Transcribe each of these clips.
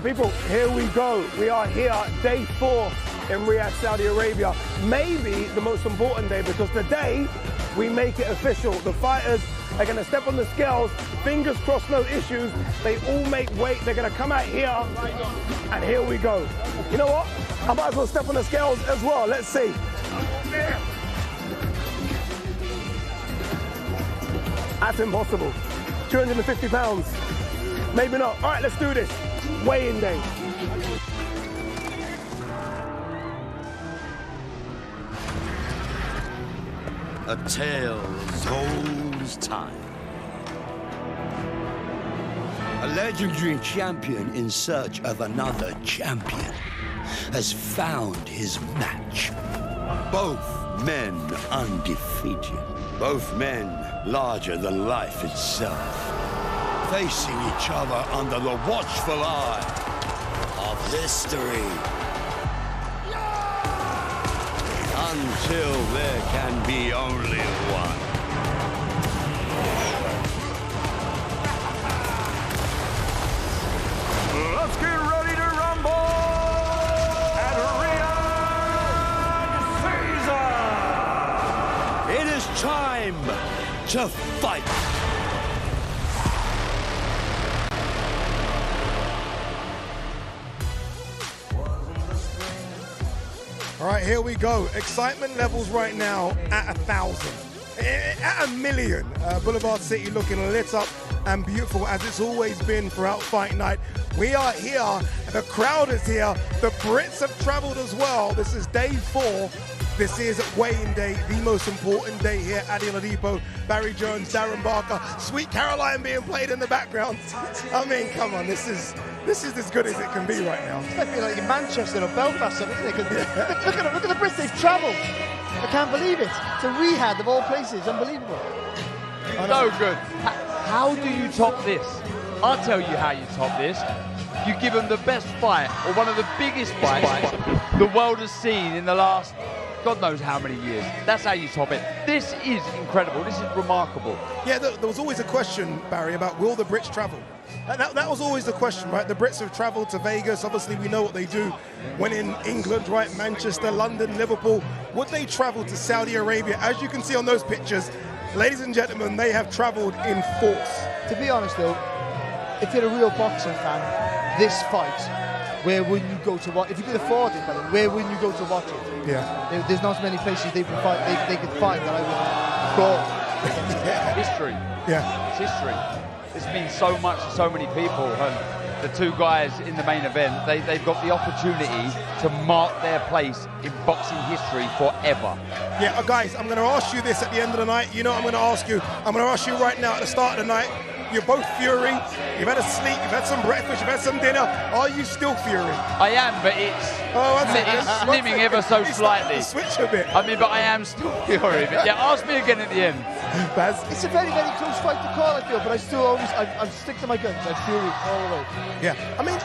right, people, here we go. We are here, day 4 in Riyadh, Saudi Arabia. Maybe the most important day, because today we make it official. The fighters are going to step on the scales, fingers crossed, no issues. They all make weight. They're going to come out here, and here we go. You know what? I might as well step on the scales as well. Let's see. That's impossible. 250 pounds. Maybe not. All right, let's do this. Weigh-in day. A tale as old as time. A legendary champion in search of another champion has found his match. Both men undefeated. Both men larger than life itself. Facing each other under the watchful eye of history. Until there can be only one. Let's get ready to rumble at Riyadh, Caesar! It is time to fight. All right, here we go. Excitement levels right now at 1,000, at 1,000,000. Boulevard City looking lit up and beautiful as it's always been throughout fight night. We are here, the crowd is here, the Brits have traveled as well. This is day 4. This is weigh-in day, the most important day here at Oladipo. Barry Jones, Darren Barker, Sweet Caroline being played in the background. I mean, come on, this is as good as it can be right now. It's like, like in Manchester or Belfast, isn't it? Look at the Brits, they've travelled. I can't believe it. To Riyadh of all places, unbelievable. So good. How do you top this? I'll tell you how you top this. You give them the best fight, or one of the biggest fights the world has seen in the last God knows how many years. That's how you top it. This is incredible. This is remarkable. Yeah, there was always a question, Barry, about will the Brits travel? That was always the question, right? The Brits have traveled to Vegas. Obviously, we know what they do when in England, right? Manchester, London, Liverpool. Would they travel to Saudi Arabia? As you can see on those pictures, ladies and gentlemen, they have traveled in force. To be honest, though, if you're a real boxing fan, this fight, where would you go to watch? If you could afford it, where would you go to watch it? Yeah. There's not many places they could find that I would go. History. Yeah. It's history. It's means so much to so many people. And the two guys in the main event, they've got the opportunity to mark their place in boxing history forever. Yeah, guys, I'm going to ask you this at the end of the night. You know what I'm going to ask you? I'm going to ask you right now at the start of the night. You're both Fury. You've had a sleep, you've had some breakfast, you've had some dinner. Are you still Fury? I am, but it's slimming ever so slightly. Switch a bit. I mean, but I am still Fury. But yeah, ask me again at the end. Baz? It's a very, very close fight to call, I feel, but I still always, I stick to my guns. I'm Fury all the way. Yeah, I mean,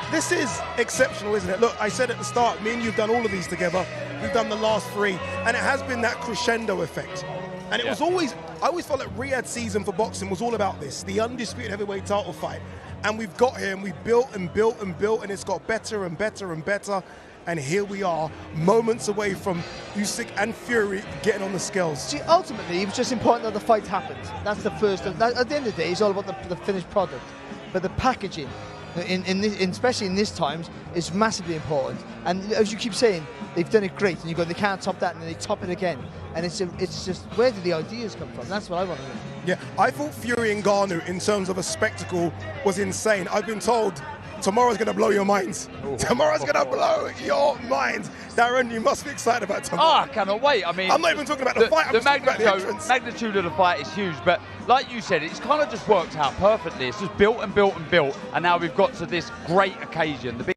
this is exceptional, isn't it? Look, I said at the start, me and you've done all of these together. We've done the last 3, and it has been that crescendo effect. And it was always, I always felt like Riyadh season for boxing was all about this, the undisputed heavyweight title fight. And we've got here and we built and built and built, and it's got better and better and better. And here we are, moments away from Usyk and Fury getting on the scales. See, ultimately, it was just important that the fight happened. That's the first. At the end of the day, it's all about the finished product. But the packaging, especially in these times, is massively important. And as you keep saying, they've done it great, and you go, they can't top that, and then they top it again. And it's just, where did the ideas come from? That's what I want to know. Yeah, I thought Fury and Ngannou, in terms of a spectacle, was insane. I've been told tomorrow's going to blow your minds. Tomorrow's going to blow your minds. Darren, you must be excited about tomorrow. Oh, I cannot wait. I mean, I'm not even talking about the fight. I'm the talking about the entrance. magnitude of the fight is huge, but like you said, it's kind of just worked out perfectly. It's just built and built and built, and now we've got to this great occasion, the big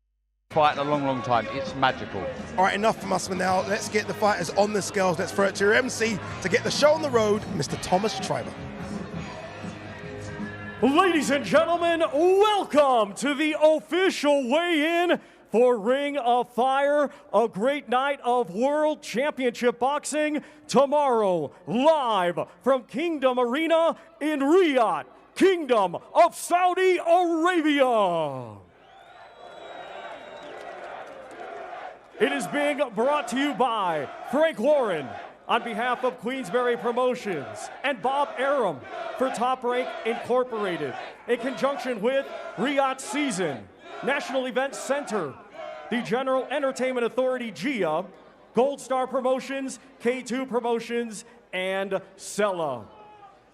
fight in a long, long time. It's magical. All right, enough from us for now. Let's get the fighters on the scales. Let's throw it to your MC to get the show on the road, Mr. Thomas Triber. Ladies and gentlemen, welcome to the official weigh-in for Ring of Fire, a great night of World Championship Boxing tomorrow, live from Kingdom Arena in Riyadh, Kingdom of Saudi Arabia. It is being brought to you by Frank Warren on behalf of Queensberry Promotions and Bob Arum for Top Rank Incorporated in conjunction with Riyadh Season, National Events Center, the General Entertainment Authority GIA, Gold Star Promotions, K2 Promotions, and Sella.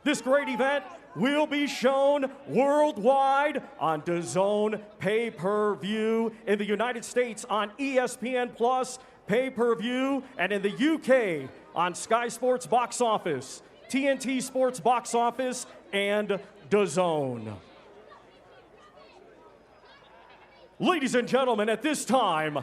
This great event will be shown worldwide on DAZN pay-per-view in the United States on ESPN Plus pay-per-view, and in the UK on Sky Sports Box Office, TNT Sports Box Office, and DAZN. Ladies and gentlemen, at this time,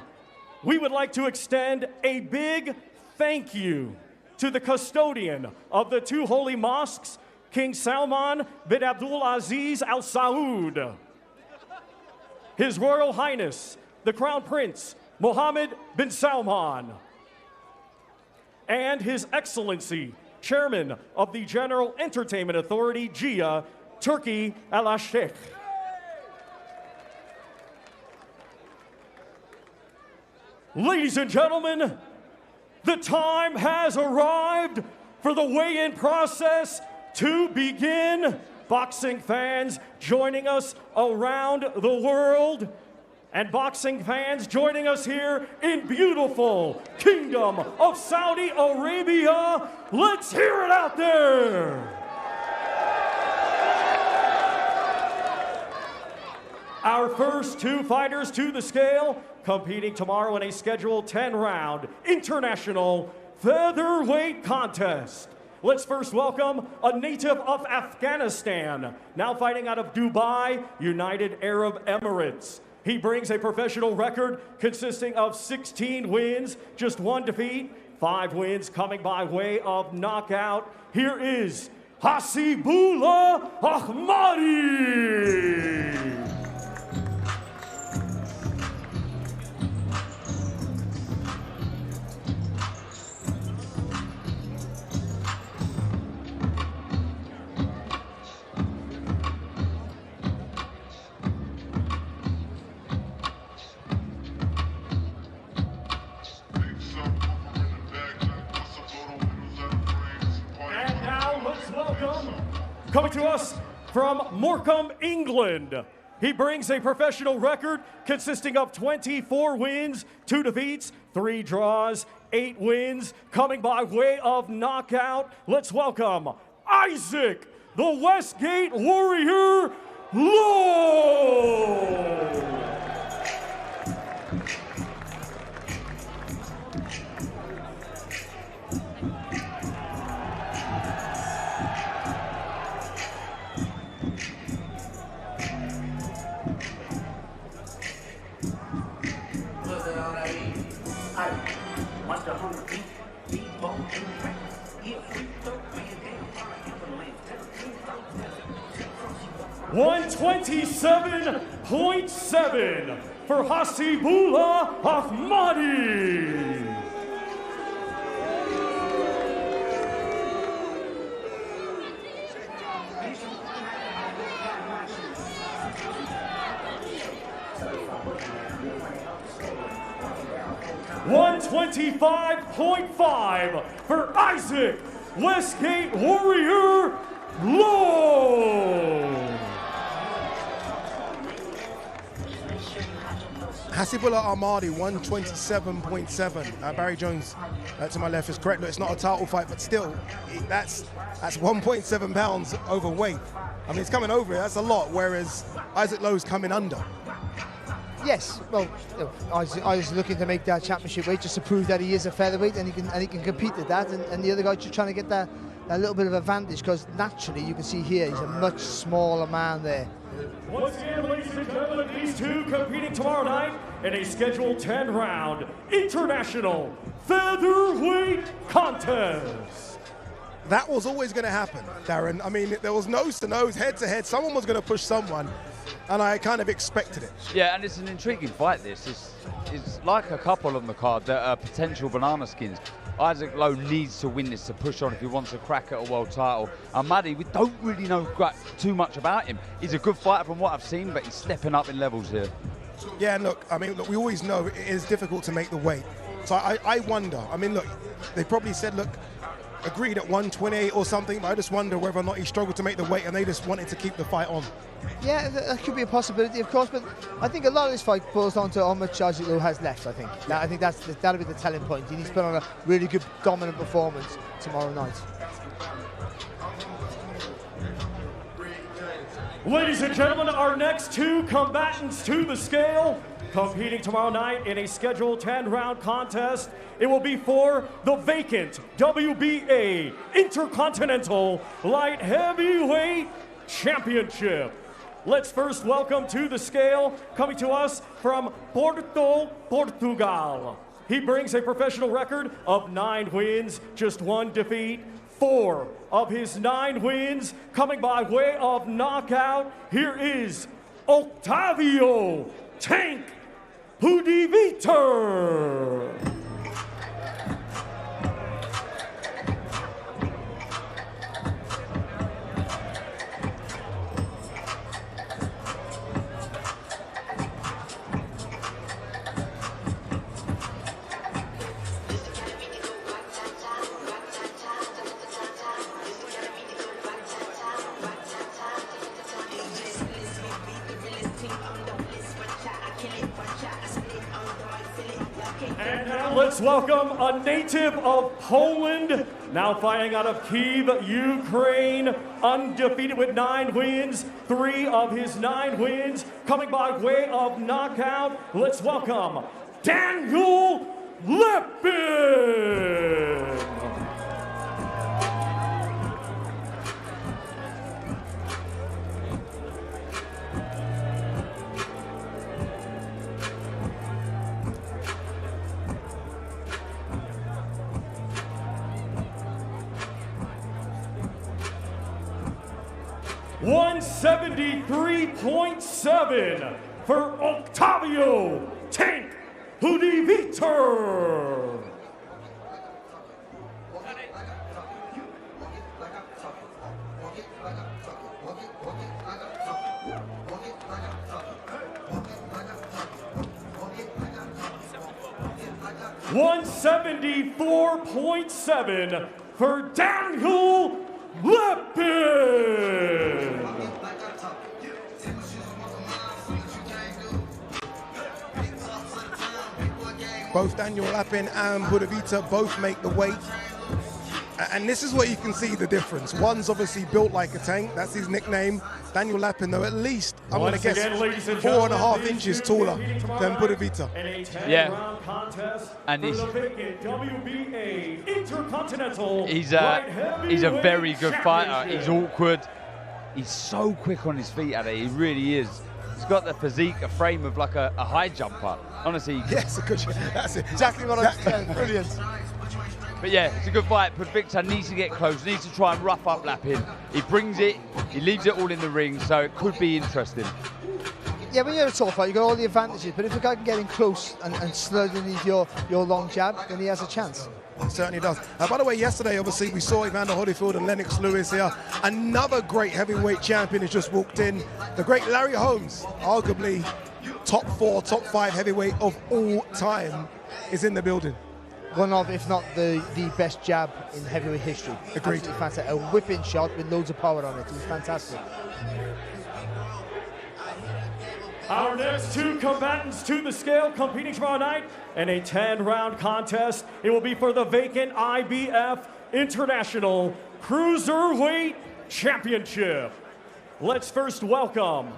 we would like to extend a big thank you to the custodian of the two holy mosques, King Salman bin Abdul Aziz Al Saud, His Royal Highness, the Crown Prince Mohammed bin Salman, and His Excellency, Chairman of the General Entertainment Authority, GIA, Turkey Al-Sheikh. Ladies and gentlemen, the time has arrived for the weigh-in process to begin. Boxing fans joining us around the world, and boxing fans joining us here in beautiful Kingdom of Saudi Arabia. Let's hear it out there. Our first two fighters to the scale, competing tomorrow in a scheduled 10-round international featherweight contest. Let's first welcome a native of Afghanistan, now fighting out of Dubai, United Arab Emirates. He brings a professional record consisting of 16 wins, just 1 defeat, 5 wins coming by way of knockout. Here is Hasibullah Ahmadi. Coming to us from Morecambe, England, he brings a professional record consisting of 24 wins, 2 defeats, 3 draws, 8 wins, coming by way of knockout. Let's welcome Isaac, the Westgate Warrior, Lowe. 127.7 for Hasibullah Ahmadi. $125.5 for Isaac, Westgate Warrior, Lowe. Hasibullah Ahmadi, 127.7. Barry Jones to my left is correct. Look, it's not a title fight, but still, that's 1.7 pounds overweight. I mean, it's coming over it. That's a lot, whereas Isaac Lowe's coming under. Yes, well, I was looking to make that championship weight just to prove that he is a featherweight and he can compete at that, and the other guy just trying to get that a little bit of advantage, because naturally you can see here he's a much smaller man there. Once again, ladies and gentlemen, these two competing tomorrow night in a scheduled 10-round international featherweight contest. That was always going to happen, Darren. I mean, there was nose to nose, head to head. Someone was going to push someone, and I kind of expected it. Yeah, and it's an intriguing fight, this. It's like a couple on the card that are potential banana skins. Isaac Lowe needs to win this to push on if he wants a crack at a world title. Ahmadi, we don't really know too much about him. He's a good fighter from what I've seen, but he's stepping up in levels here. Yeah, and look, I mean, look, we always know it is difficult to make the weight. So I wonder, I mean, look, they probably said, look, agreed at 128 or something, but I just wonder whether or not he struggled to make the weight and they just wanted to keep the fight on. Yeah, that could be a possibility, of course, but I think a lot of this fight boils down to how much Usyk has left, I think. I think that'll be the telling point. He needs to put on a really good, dominant performance tomorrow night. Ladies and gentlemen, our next two combatants to the scale, competing tomorrow night in a scheduled 10-round contest. It will be for the vacant WBA Intercontinental Light Heavyweight Championship. Let's first welcome to the scale, coming to us from Porto, Portugal. He brings a professional record of 9 wins, just 1 defeat. 4 of his 9 wins coming by way of knockout. Here is Octavio Tank Pudiviter. And now let's welcome a native of Poland, now fighting out of Kyiv, Ukraine, undefeated with 9 wins, 3 of his 9 wins coming by way of knockout. Let's welcome Daniel Lepin. 173.7 for Octavio Tank Pudiviter. $174.7 for Daniel Lepin. Both Daniel Lepin and Pudiviter both make the weight. And this is where you can see the difference. One's obviously built like a tank, that's his nickname. Daniel Lepin, though, at least, I'm going to guess, 4.5 inches taller than Pudiviter. Yeah. And he's a very good fighter. He's awkward. He's so quick on his feet, Ade. He really is. He's got the physique, a frame of like a high jumper. Honestly. Yes, that's it. Exactly what I was saying. Brilliant. But yeah, it's a good fight. But Victor needs to get close, needs to try and rough up Lepin. He brings it, he leaves it all in the ring, so it could be interesting. Yeah, when you're a tough fight, you've got all the advantages, but if the guy can get in close and slide underneath your long jab, then he has a chance. He certainly does. By the way, yesterday, obviously, we saw Evander Holyfield and Lennox Lewis here. Another great heavyweight champion has just walked in. The great Larry Holmes, arguably top 4, top 5 heavyweight of all time, is in the building. One of, if not the best jab in heavyweight history. Agreed. Absolutely fantastic. A whipping shot with loads of power on it. It was fantastic. Our next 2 combatants to the scale, competing tomorrow night in a 10-round contest. It will be for the vacant IBF International Cruiserweight Championship. Let's first welcome,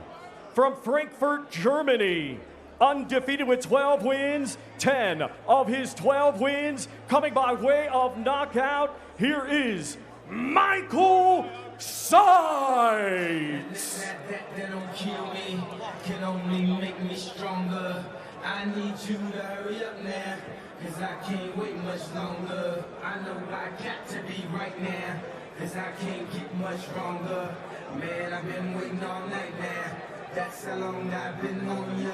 from Frankfurt, Germany, undefeated with 12 wins, 10 of his 12 wins coming by way of knockout. Here is Michael Sides. That don't kill me, can only make me stronger. I need you to hurry up now, cause I can't wait much longer. I know I got to be right now, cause I can't get much stronger. Man, I've been waiting all night now. That's how long I've been on you.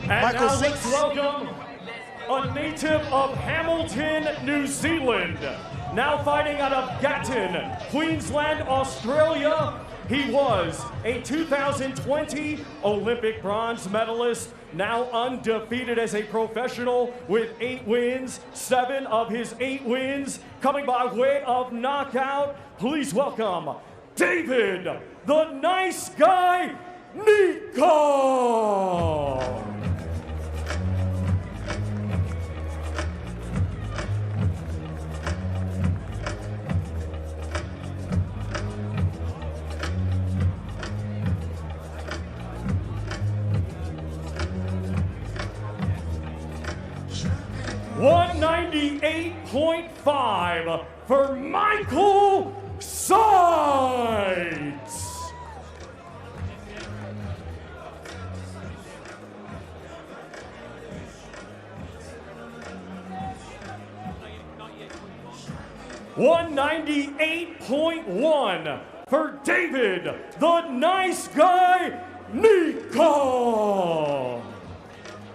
And Michael now let's Six. welcome a native of Hamilton, New Zealand, now fighting out of Gatton, Queensland, Australia. He was a 2020 Olympic bronze medalist, now undefeated as a professional with 8 wins, 7 of his 8 wins coming by way of knockout. Please welcome David, the Nice Guy, Nico! $198.5 for Michael Sides. $198.1 for David, the Nice Guy, Nico.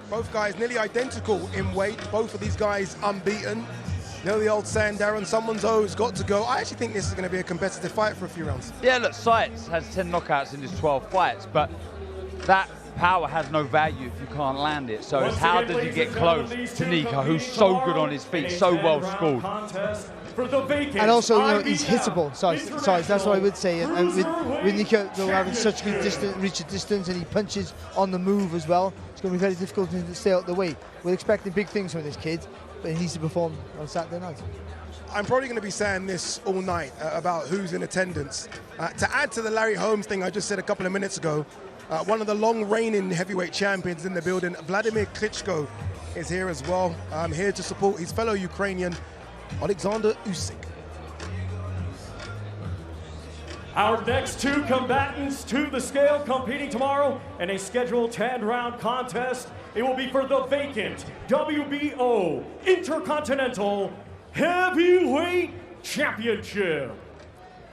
Both guys nearly identical in weight. Both of these guys unbeaten. You know the old saying, Darren, someone's always got to go. I actually think this is going to be a competitive fight for a few rounds. Yeah, look, Sites has 10 knockouts in his 12 fights, but that power has no value if you can't land it. So it's how does he get close to Nico, who's so good on his feet, so well schooled. And also, you know, he's hittable. Size, that's what I would say. And with Nico having such good reach of distance, and he punches on the move as well, it's going to be very difficult to stay out the way. We're expecting big things from this kid, but he needs to perform on Saturday night. I'm probably going to be saying this all night about who's in attendance. To add to the Larry Holmes thing I just said a couple of minutes ago, one of the long reigning heavyweight champions in the building, Vladimir Klitschko, is here as well. I'm here to support his fellow Ukrainian, Oleksandr Usyk. Our next 2 combatants to the scale competing tomorrow in a scheduled 10-round contest. It will be for the vacant WBO Intercontinental Heavyweight Championship.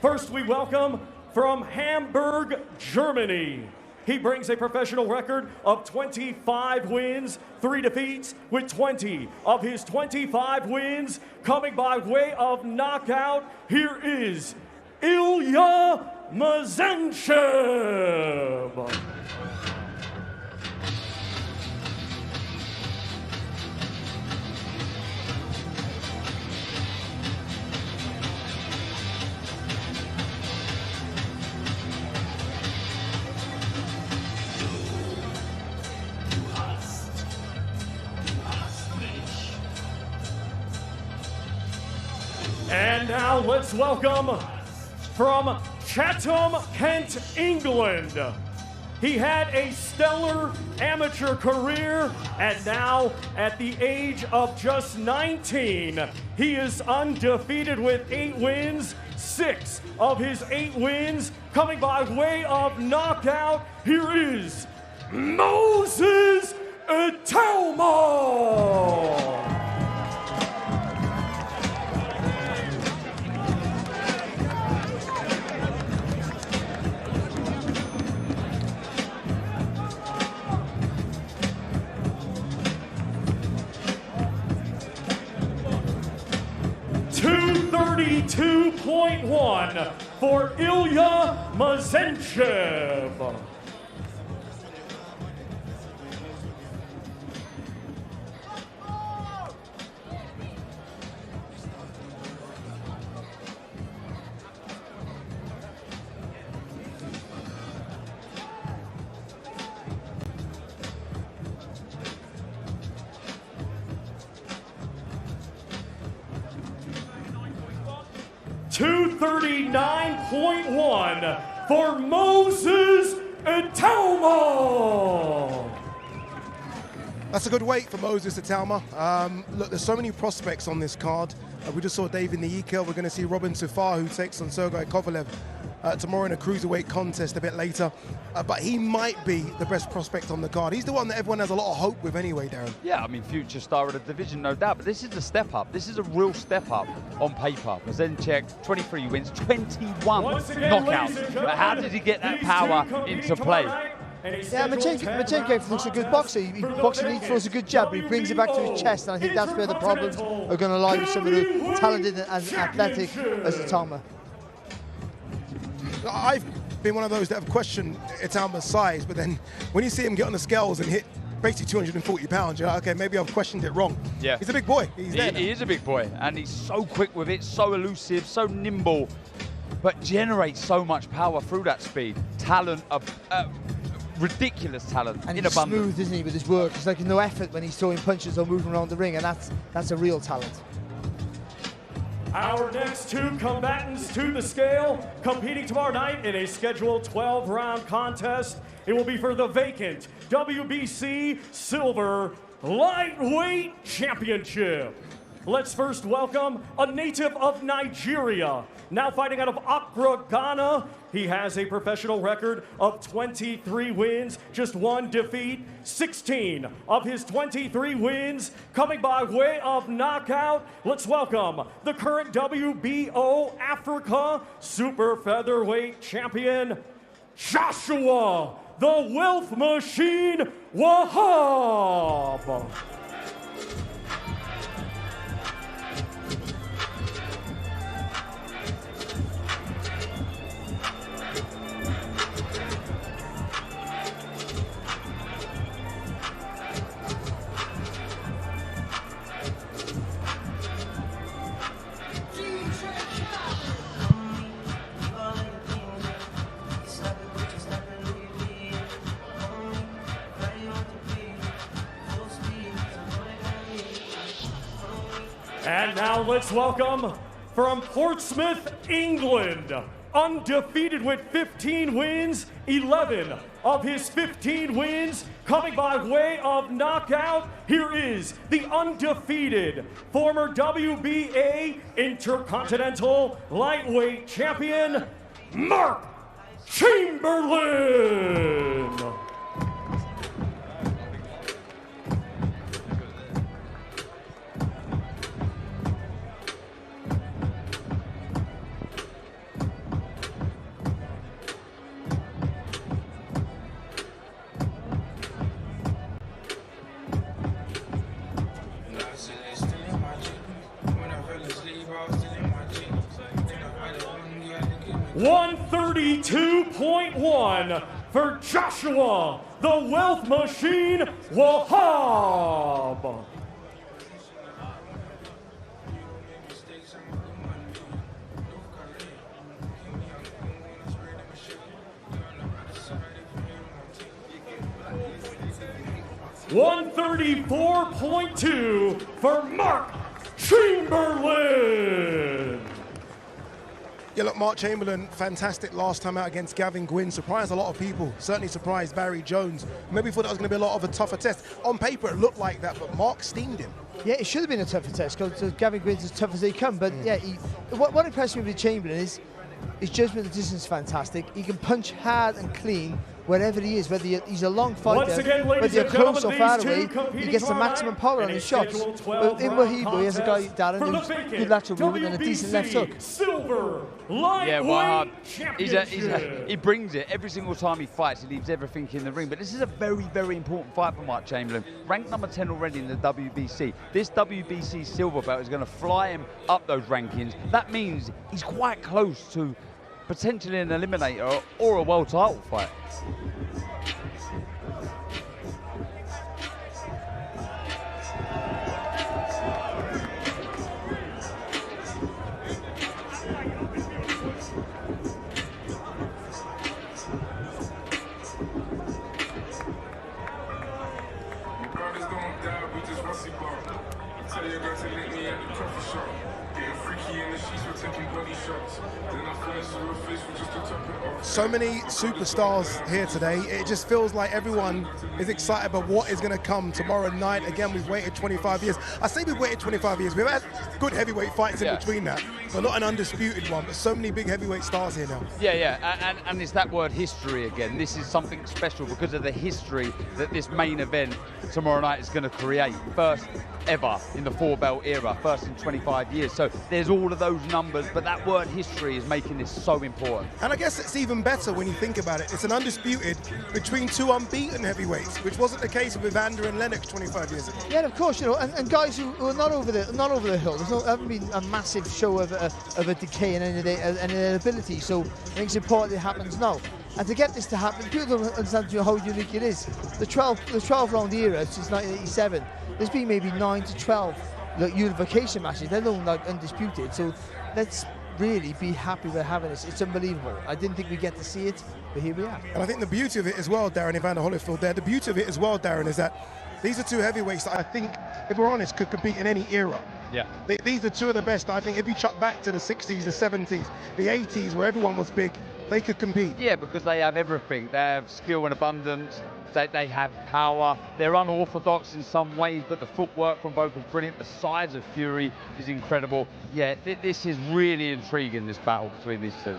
First, we welcome from Hamburg, Germany. He brings a professional record of 25 wins, 3 defeats, with 20 of his 25 wins coming by way of knockout. Here is Ilya Mazenshev. And now let's welcome from Chatham, Kent, England. He had a stellar amateur career, and now at the age of just 19, he is undefeated with 8 wins, 6 of his 8 wins coming by way of knockout. Here is Moses Itelma. $232.1 for Ilya Mazenshev. $239.1 for Moses Itelma. That's a good weight for Moses Itelma. Look, there's so many prospects on this card. We just saw David Niika. We're going to see Robin Sufar, who takes on Sergey Kovalev tomorrow in a cruiserweight contest a bit later. But he might be the best prospect on the card. He's the one that everyone has a lot of hope with anyway, Darren. Yeah, I mean, future star of the division, no doubt. But this is a step up. This is a real step up on paper. Mazenshev, 23 wins, 21 knockouts. But how did he get that power into play? Yeah, Majenko looks a good boxer. He throws a good jab, but he brings it back to his chest, and I think that's where the problems are going to lie with someone who talented and athletic as Itama. I've been one of those that have questioned Itama's size, but then when you see him get on the scales and hit basically 240 pounds, you're like, okay, maybe I've questioned it wrong. Yeah. He's a big boy. He is a big boy, and he's so quick with it, so elusive, so nimble, but generates so much power through that speed. Talent, ridiculous talent, and in he's abundance. Smooth, isn't he, with his work? There's like no effort when he's throwing punches or moving around the ring, and that's a real talent. Our next two combatants to the scale, competing tomorrow night in a scheduled 12-round contest. It will be for the vacant WBC Silver Lightweight Championship. Let's first welcome a native of Nigeria, now fighting out of Accra, Ghana. He has a professional record of 23 wins, just 1 defeat. 16 of his 23 wins coming by way of knockout. Let's welcome the current WBO Africa Super Featherweight Champion, Joshua the Wealth Machine Wahab. And now let's welcome from Portsmouth, England, undefeated with 15 wins, 11 of his 15 wins coming by way of knockout. Here is the undefeated former WBA Intercontinental Lightweight Champion, Mark Chamberlain. 132.1 for Joshua the Wealth Machine Wahab. $134.2 for Mark Chamberlain. Yeah, look, Mark Chamberlain, fantastic last time out against Gavin Gwynn. Surprised a lot of people. Certainly surprised Barry Jones. Maybe thought that was going to be a lot of a tougher test. On paper, it looked like that, but Mark steamed him. Yeah, it should have been a tougher test because Gavin Gwynn's as tough as they come. But yeah, what impressed me with Chamberlain is his judgment of the distance is fantastic. He can punch hard and clean wherever he is, whether he's a long fighter, whether you're close or far away, he gets the maximum power on his shots. But in Wahibu, he has a guy, Darren, who's good lateral movement and a decent left hook. Yeah, Wahab, he brings it. Every single time he fights, he leaves everything in the ring. But this is a very, very important fight for Mark Chamberlain. Ranked number 10 already in the WBC. This WBC silver belt is going to fly him up those rankings. That means he's quite close to potentially an eliminator or a world title fight. So many superstars here today. It just feels like everyone is excited about what is going to come tomorrow night. Again, we've waited 25 years. I say we've waited 25 years. We've had good heavyweight fights in between that, but not an undisputed one. But so many big heavyweight stars here now. Yeah, and it's that word history again. This is something special because of the history that this main event tomorrow night is going to create. First ever in the four-belt era, first in 25 years. So there's all of those numbers, but that word history is making this so important. And I guess it's even better when you think about it. It's an undisputed between two unbeaten heavyweights, which wasn't the case with Evander and Lennox 25 years ago. Yeah, of course, you know, and guys who are not over the hill. Haven't been a massive show of a decay in any of their ability. So I think it's important it happens now. And to get this to happen, people don't understand how unique it is. The 12 round era since 1987, there's been maybe 9 to 12 unification matches. They're not like undisputed. So let's really be happy with having this. It's unbelievable. I didn't think we'd get to see it, but here we are. And I think the beauty of it as well, Darren, Evander Holyfield there, the beauty of it as well, Darren, is that these are two heavyweights that I think, if we're honest, could compete in any era. Yeah. These are two of the best. I think if you chuck back to the 60s, the 70s, the 80s, where everyone was big, they could compete. Yeah, because they have everything. They have skill and abundance. They have power. They're unorthodox in some ways, but the footwork from both is brilliant. The size of Fury is incredible. Yeah, this is really intriguing, this battle between these two.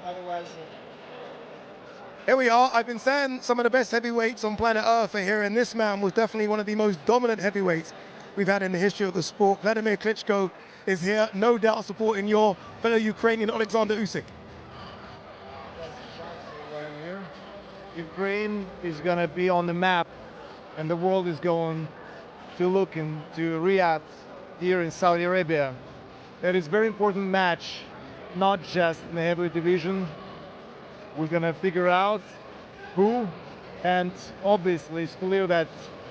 Otherwise, Here we are. I've been saying some of the best heavyweights on planet Earth are here, and this man was definitely one of the most dominant heavyweights we've had in the history of the sport. Vladimir Klitschko is here, no doubt supporting your fellow Ukrainian Oleksandr Usyk. Ukraine is going to be on the map, and the world is going to look into Riyadh here in Saudi Arabia. That is a very important match, not just in the heavyweight division. We're going to figure out who, and obviously it's clear that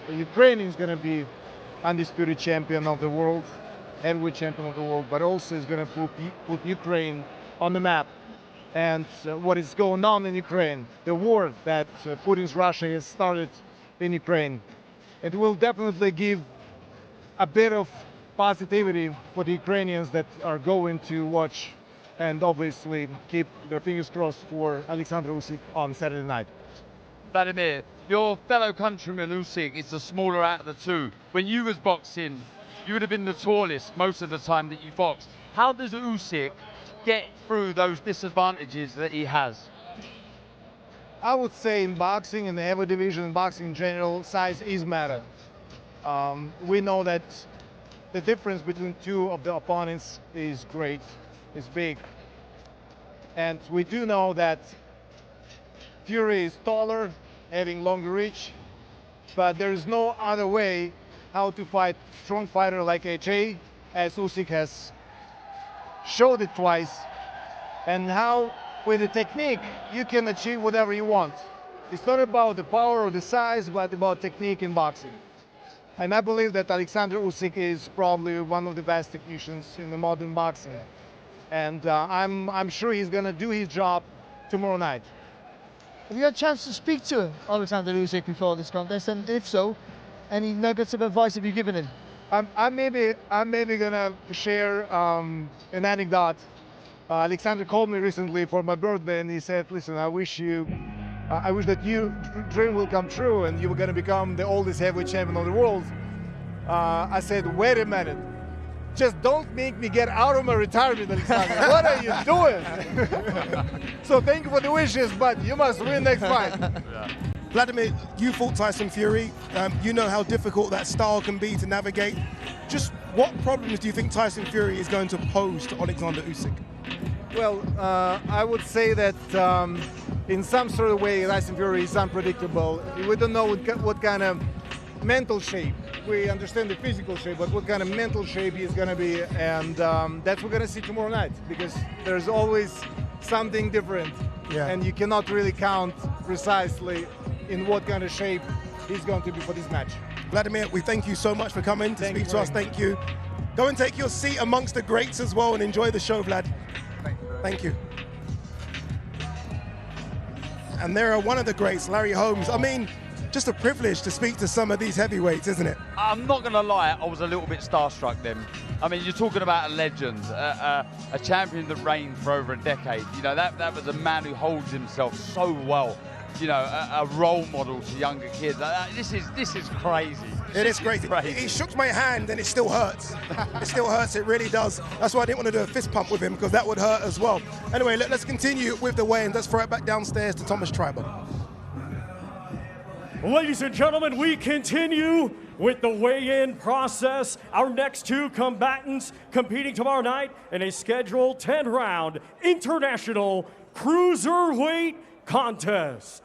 Ukraine is going to be undisputed champion of the world, heavyweight champion of the world, but also is going to put Ukraine on the map. And what is going on in Ukraine, the war that Putin's Russia has started in Ukraine, it will definitely give a bit of positivity for the Ukrainians that are going to watch, and obviously keep their fingers crossed for Oleksandr Usyk on Saturday night. Vladimir, your fellow countryman Usyk is the smaller out of the two. When you was boxing, you would have been the tallest most of the time that you boxed. How does Usyk get through those disadvantages that he has? I would say in boxing, in the heavyweight division, boxing in general, size is matter. We know that the difference between two of the opponents is great, is big. And we do know that Fury is taller, having longer reach, but there is no other way how to fight strong fighter like HA, as Usyk has showed it twice, and how with the technique you can achieve whatever you want. It's not about the power or the size, but about technique in boxing. And I believe that Oleksandr Usyk is probably one of the best technicians in the modern boxing. And I'm sure he's going to do his job tomorrow night. have you had a chance to speak to Oleksandr Usyk before this contest? And if so, any nuggets of advice have you given him? I'm maybe gonna share an anecdote. Alexander called me recently for my birthday, and he said, "Listen, I wish that your dream will come true, and you were gonna become the oldest heavyweight champion of the world." I said, "Wait a minute, just don't make me get out of my retirement, Alexander. What are you doing?" So thank you for the wishes, but you must win next fight. Yeah. Vladimir, you fought Tyson Fury. You know how difficult that style can be to navigate. Just what problems do you think Tyson Fury is going to pose to Oleksandr Usyk? Well, I would say that in some sort of way, Tyson Fury is unpredictable. We don't know what kind of mental shape. We understand the physical shape, but what kind of mental shape he's going to be, and that's what we're going to see tomorrow night, because there's always something different, and you cannot really count precisely in what kind of shape he's going to be for this match. Vladimir, we thank you so much for coming to speak to us. Thank you. Go and take your seat amongst the greats as well and enjoy the show, Vlad. Thank you. And there are one of the greats, Larry Holmes. I mean, just a privilege to speak to some of these heavyweights, isn't it? I'm not going to lie, I was a little bit starstruck then. I mean, you're talking about a legend, a champion that reigned for over a decade. You know, that was a man who holds himself so well. you know, a role model to younger kids. This is crazy. It is crazy. He shook my hand and it still hurts. It still hurts, it really does. That's why I didn't want to do a fist pump with him, because that would hurt as well. Anyway, let's continue with the weigh-ins. Let's throw it back downstairs to Thomas Triber. Ladies and gentlemen, we continue with the weigh-in process. Our next two combatants competing tomorrow night in a scheduled 10-round international cruiserweight contest.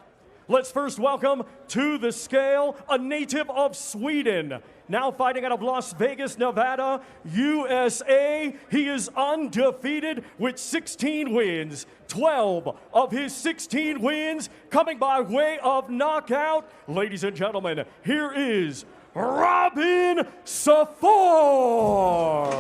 Let's first welcome to the scale a native of Sweden, now fighting out of Las Vegas, Nevada, USA. He is undefeated with 16 wins. 12 of his 16 wins coming by way of knockout. Ladies and gentlemen, here is Robin Safar.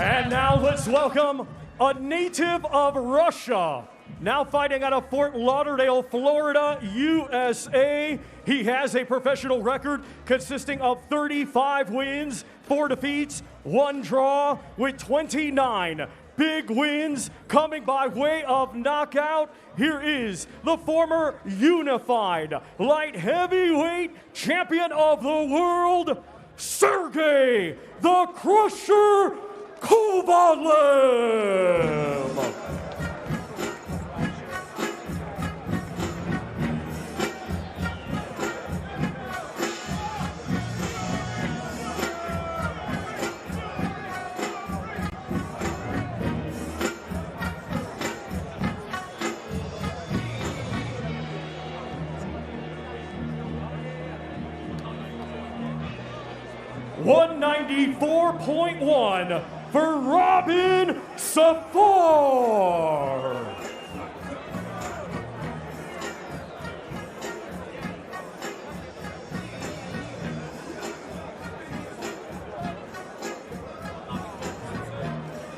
And now let's welcome a native of Russia, now fighting out of Fort Lauderdale, Florida, USA. He has a professional record consisting of 35 wins, 4 defeats, 1 draw, with 29 big wins coming by way of knockout. Here is the former unified light heavyweight champion of the world, Sergey the Crusher Kovalev. 194.1 for Robin Safar.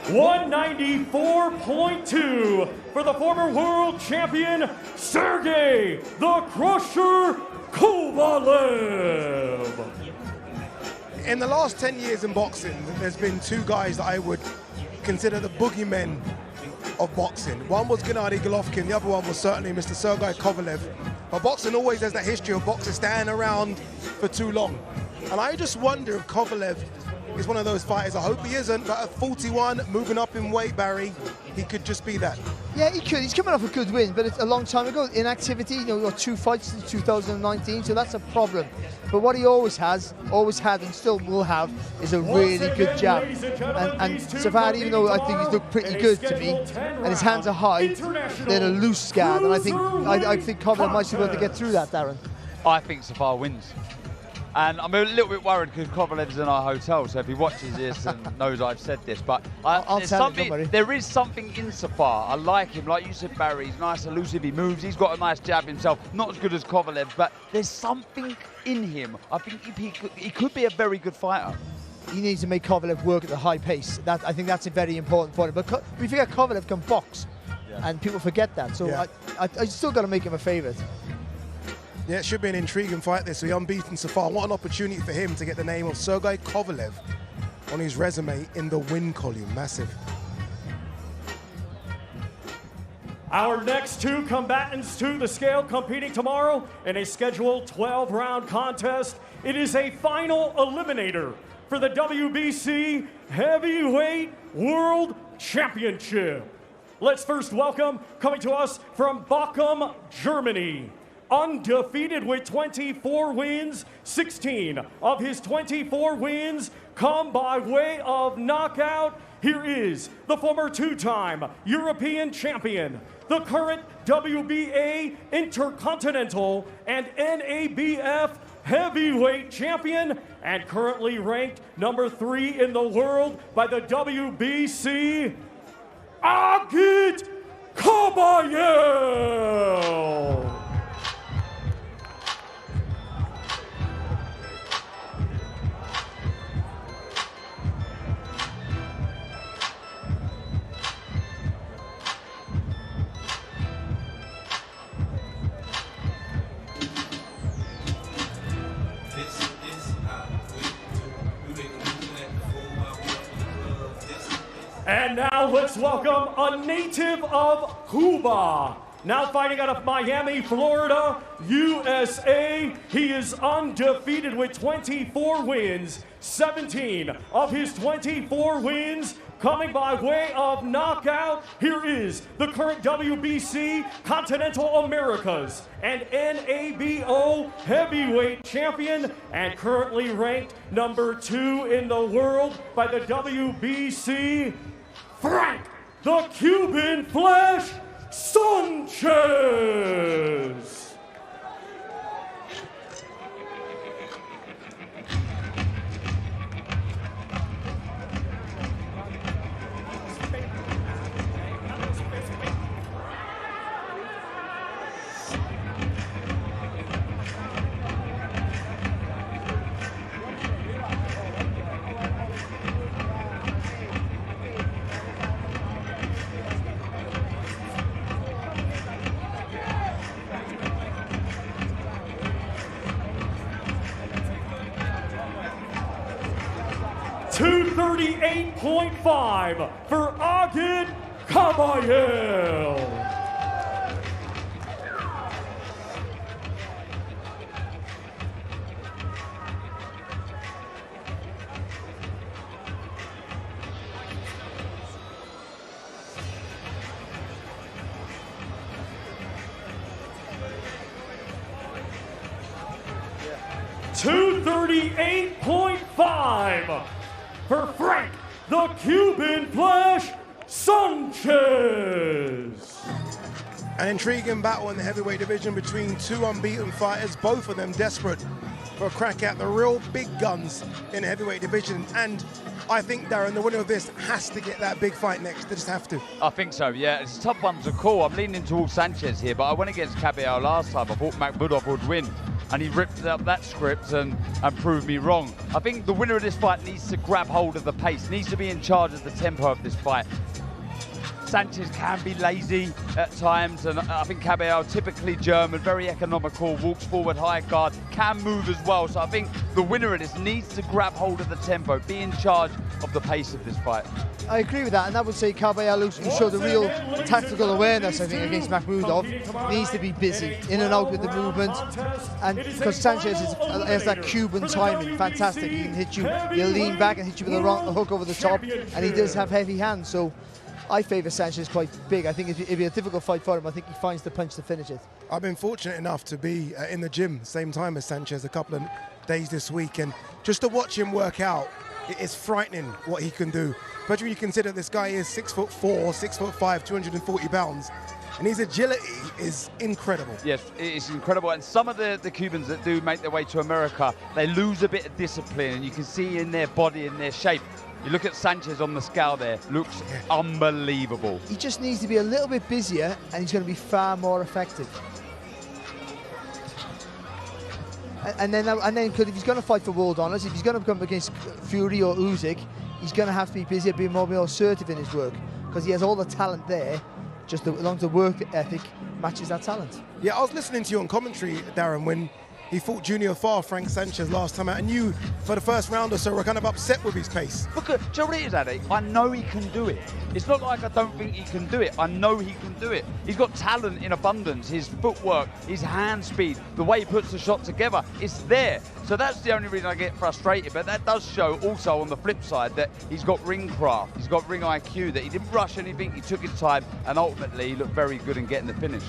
$194.2 for the former world champion, Sergey the Crusher Kovalev. In the last 10 years in boxing, there's been 2 guys that I would consider the boogeymen of boxing. One was Gennady Golovkin, the other one was certainly Mr. Sergey Kovalev. But boxing always has that history of boxers standing around for too long. And I just wonder if Kovalev is one of those fighters. I hope he isn't, but at 41, moving up in weight, Barry, he could just be that. Yeah, he could. He's coming off a good win, but it's a long time ago. Inactivity, you know, we got 2 fights in 2019, so that's a problem. But what he always had, and still will have, is a really good jab. And Safar, even though I think he's looked pretty good to me, and his hands are high, they're a loose guard, and I think Kovalev might be able to get through that, Darren. I think Safar wins. And I'm a little bit worried because Kovalev's in our hotel, so if he watches this and knows I've said this, but there is something in Safar. I like him, like you said, Barry. He's nice, elusive, he moves, he's got a nice jab himself. Not as good as Kovalev, but there's something in him. I think he could be a very good fighter. He needs to make Kovalev work at a high pace. I think that's a very important point. But we forget Kovalev can box, and people forget that. So yeah. I still got to make him a favourite. Yeah, it should be an intriguing fight this. The unbeaten Safar. What an opportunity for him to get the name of Sergey Kovalev on his resume in the win column. Massive. Our next 2 combatants to the scale competing tomorrow in a scheduled 12-round contest. It is a final eliminator for the WBC Heavyweight World Championship. Let's first welcome, coming to us from Bochum, Germany, undefeated with 24 wins, 16 of his 24 wins come by way of knockout. Here is the former 2-time European champion, the current WBA Intercontinental and NABF Heavyweight champion, and currently ranked number 3 in the world by the WBC, Agit Kabayel. And now let's welcome a native of Cuba. Now fighting out of Miami, Florida, USA. He is undefeated with 24 wins. 17 of his 24 wins coming by way of knockout. Here is the current WBC Continental Americas and NABO heavyweight champion and currently ranked number 2 in the world by the WBC, Frank the Cuban Flash Sanchez. .5 for Agit Kabayel. .238.5 for Frank the Cuban Flash Sanchez. An intriguing battle in the heavyweight division between two unbeaten fighters, both of them desperate for a crack at the real big guns in the heavyweight division. And I think, Darren, the winner of this has to get that big fight next. They just have to. I think so, yeah. It's a tough one to call. I'm leaning towards Sanchez here, but I went against Kabayel last time. I thought Makhmudov would win, and he ripped up that script and proved me wrong. I think the winner of this fight needs to grab hold of the pace, needs to be in charge of the tempo of this fight. Sanchez can be lazy at times, and I think Kabayel, typically German, very economical, walks forward, high guard, can move as well. So I think the winner of this needs to grab hold of the tempo, be in charge of the pace of this fight. I agree with that, and I would say Kabayel, who showed the real tactical awareness, I think, against Makhmudov, needs to be busy, in and out with the movement, and because Sanchez has that Cuban timing, fantastic. He can hit you, he'll lean back and hit you with a hook over the top, and he does have heavy hands, so I favour Sanchez quite big. I think it'd be a difficult fight for him. I think he finds the punch to finish it. I've been fortunate enough to be in the gym same time as Sanchez a couple of days this week, and just to watch him work out, it is frightening what he can do. Especially when you consider this guy is 6'4", 6'5", 240 pounds, and his agility is incredible. Yes, it is incredible. And some of the Cubans that do make their way to America, they lose a bit of discipline, and you can see in their body, in their shape. You look at Sanchez on the scale there, looks unbelievable. He just needs to be a little bit busier, and he's going to be far more effective. And then, if he's going to fight for world honours, if he's going to come against Fury or Usyk, he's going to have to be busier, be more assertive in his work, because he has all the talent there, just as long as the work ethic matches that talent. Yeah, I was listening to you on commentary, Darren, when he fought Junior Farr, Frank Sanchez, last time out, and you, for the first round or so, were kind of upset with his pace. Look, do you know what it is, Addy? I know he can do it. It's not like I don't think he can do it. I know he can do it. He's got talent in abundance. His footwork, his hand speed, the way he puts the shot together, it's there. So that's the only reason I get frustrated. But that does show also on the flip side that he's got ring craft, he's got ring IQ, that he didn't rush anything, he took his time, and ultimately he looked very good in getting the finish.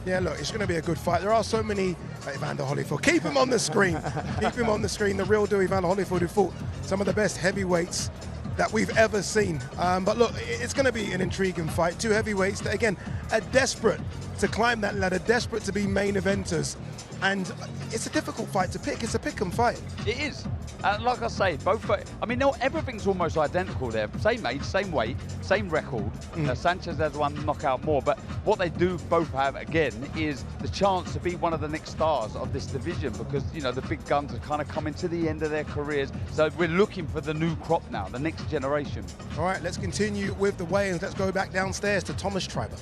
Yeah, look, it's going to be a good fight. There are so many Evander Holyfield. Keep him on the screen. Keep him on the screen. The real deal Evander Holyfield, who fought some of the best heavyweights that we've ever seen. But look, it's going to be an intriguing fight. Two heavyweights that, again, are desperate to climb that ladder, desperate to be main eventers. And it's a difficult fight to pick. It's a pick 'em fight. It is. Like I say, both. I mean, everything's almost identical there. Same age, same weight, same record. Sanchez has one knockout more, but what they do both have again is the chance to be one of the next stars of this division, because you know the big guns are kind of coming to the end of their careers. So we're looking for the new crop now, the next generation. All right, let's continue with the weigh-ins. Let's go back downstairs to Thomas Triber.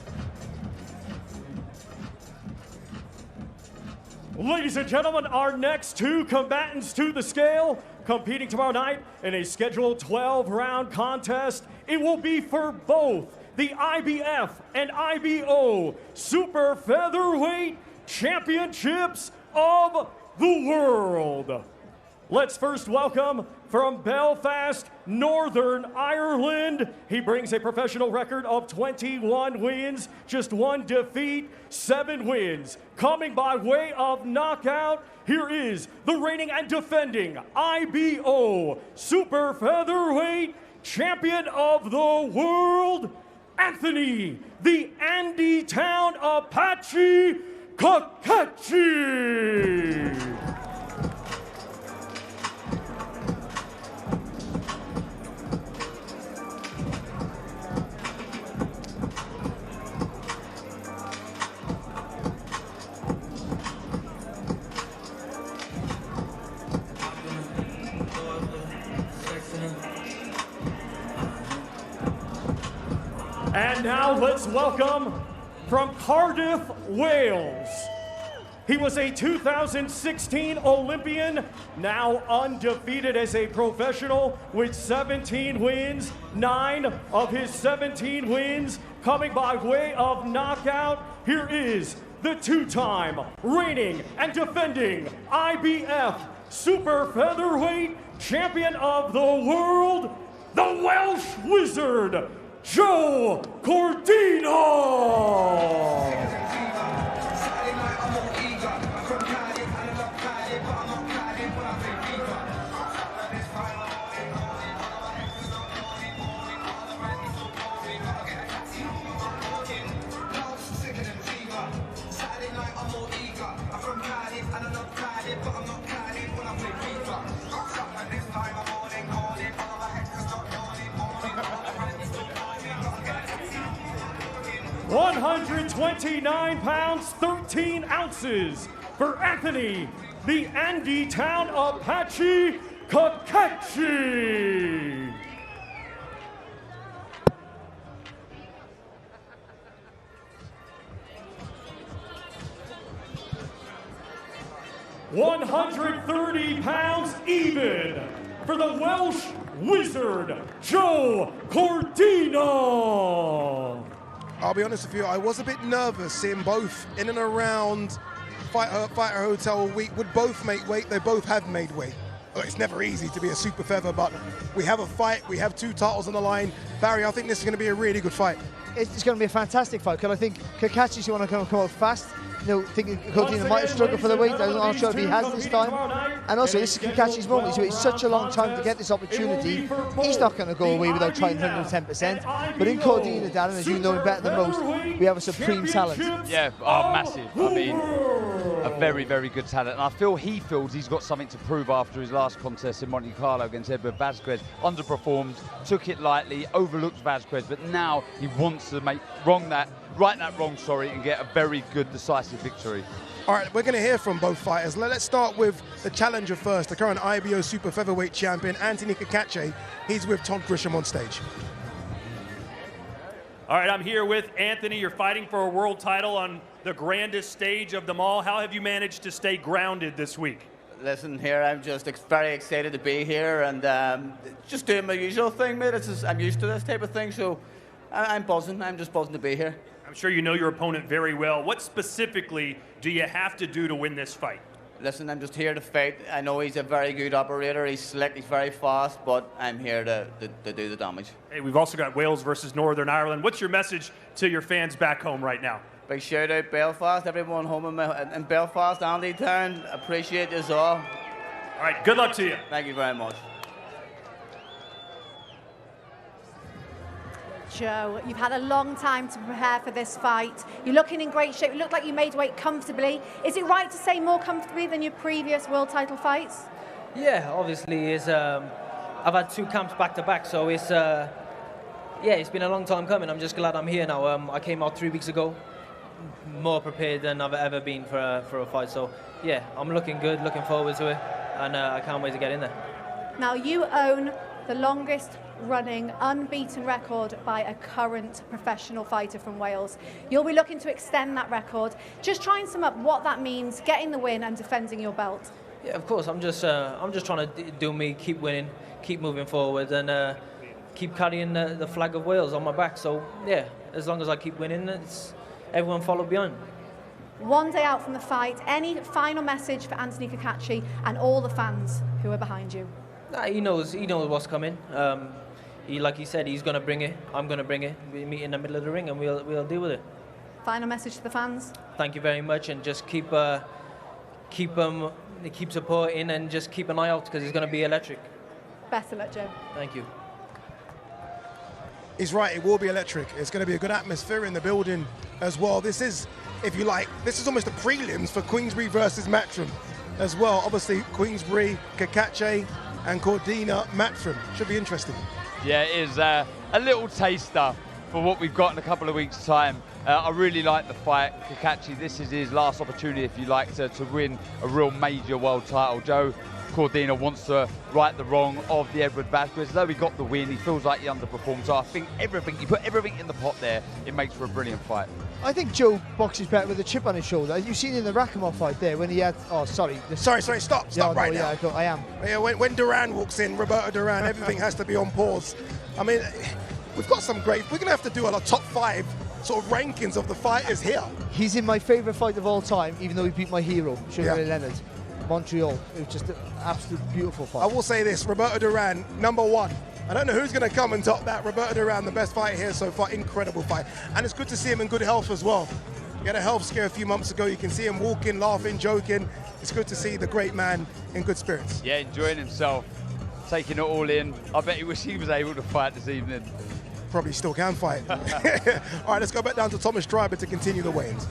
Ladies and gentlemen, our next two combatants to the scale, competing tomorrow night in a scheduled 12-round contest. It will be for both the IBF and IBO Super Featherweight Championships of the world. Let's first welcome from Belfast, Northern Ireland. He brings a professional record of 21 wins, just 1 defeat, 7 wins. Coming by way of knockout, here is the reigning and defending IBO Super Featherweight Champion of the World, Anthony, the Andy Town Apache Kakachi. 'And now let's welcome from Cardiff, Wales. He was a 2016 Olympian, now undefeated as a professional with 17 wins. 9 of his 17 wins coming by way of knockout. Here is the 2-time reigning and defending IBF Super Featherweight Champion of the World, the Welsh Wizard, Joe Cordino. 129 pounds, 13 ounces for Anthony, the Andy Town Apache Kakachi. £130 even for the Welsh Wizard, Joe Cordino. I'll be honest with you, I was a bit nervous seeing both in and around Fighter Hotel all week. Would both make weight? They both have made weight. Well, it's never easy to be a super feather, but we have a fight. We have 2 titles on the line. Barry, I think this is going to be a really good fight. It's going to be a fantastic fight, because I think Kakachi's going to come out fast. You know, thinking Cordino might have struggled for the weight. I'm not sure if he has this time. And also, this is Kakachi's moment. He's waited such a long time to get this opportunity. He's not going to go away without trying 110%. But in Cordino, Darren, as you know him better than most, we have a supreme talent. Yeah, massive. I mean, a very, very good talent. And I feel he feels he's got something to prove after his last contest in Monte Carlo against Edward Vazquez. Underperformed, took it lightly, overlooked Vazquez, but now he wants to right that wrong, and get a very good, decisive victory. All right, we're going to hear from both fighters. Let's start with the challenger first, the current IBO Super Featherweight champion, Anthony Kakachi. He's with Todd Grisham on stage. All right, I'm here with Anthony. You're fighting for a world title on the grandest stage of them all. How have you managed to stay grounded this week? Listen, here, I'm just very excited to be here and just doing my usual thing, mate. I'm used to this type of thing, so I'm buzzing. I'm just buzzing to be here. I'm sure you know your opponent very well. What specifically do you have to do to win this fight? Listen, I'm just here to fight. I know he's a very good operator. He's slick, he's very fast, but I'm here to do the damage. Hey, we've also got Wales versus Northern Ireland. What's your message to your fans back home right now? Big shout out Belfast, everyone home in Belfast, Andy Town. Appreciate this all. All right, good luck to you. Thank you very much. Joe, you've had a long time to prepare for this fight. You're looking in great shape. You look like you made weight comfortably. Is it right to say more comfortably than your previous world title fights? Yeah, obviously. I've had 2 camps back to back, so it's been a long time coming. I'm just glad I'm here now. I came out 3 weeks ago, more prepared than I've ever been for a fight. So yeah, I'm looking good, looking forward to it, and I can't wait to get in there. Now you own the longest running unbeaten record by a current professional fighter from Wales. You'll be looking to extend that record. Just try and sum up what that means, getting the win and defending your belt. Yeah, of course. I'm just trying to do me, keep winning, keep moving forward, and keep carrying the flag of Wales on my back. So yeah, as long as I keep winning, everyone follow behind. One day out from the fight, any final message for Anthony Cacace and all the fans who are behind you? He knows what's coming. Like he said, he's going to bring it. I'm going to bring it. We meet in the middle of the ring, and we'll deal with it. Final message to the fans? Thank you very much, and just keep supporting, and just keep an eye out, because it's going to be electric. Best of luck, Joe. Thank you. He's right, it will be electric. It's going to be a good atmosphere in the building as well. This is, if you like, this is almost the prelims for Queensbury versus Matchroom as well. Obviously, Queensbury, Cacace, and Cordina Matchroom. Should be interesting. Yeah, it is a little taster for what we've got in a couple of weeks' time. I really like the fight. Cacace, this is his last opportunity, if you like, to win a real major world title. Joe Cordina wants to right the wrong of the Edward Vasquez. Though he got the win, he feels like he underperformed. So I think you put everything in the pot there, it makes for a brilliant fight. I think Joe boxes better with a chip on his shoulder. You've seen in the Rakhimov fight there when he had... Oh, sorry. Sorry, stop right now. Yeah, I am. Yeah, when Duran walks in, Roberto Duran, everything has to be on pause. I mean, we've got some great... We're going to have to do a top 5 sort of rankings of the fighters here. He's in my favourite fight of all time, even though he beat my hero, Sugar Ray Leonard. Montreal. It was just an absolute beautiful fight. I will say this, Roberto Duran, #1. I don't know who's going to come and top that. Roberto Duran, the best fighter here so far. Incredible fight. And it's good to see him in good health as well. He had a health scare a few months ago. You can see him walking, laughing, joking. It's good to see the great man in good spirits. Yeah, enjoying himself, taking it all in. I bet he wish he was able to fight this evening. Probably still can fight. All right, let's go back down to Thomas Streiber to continue the weigh-ins.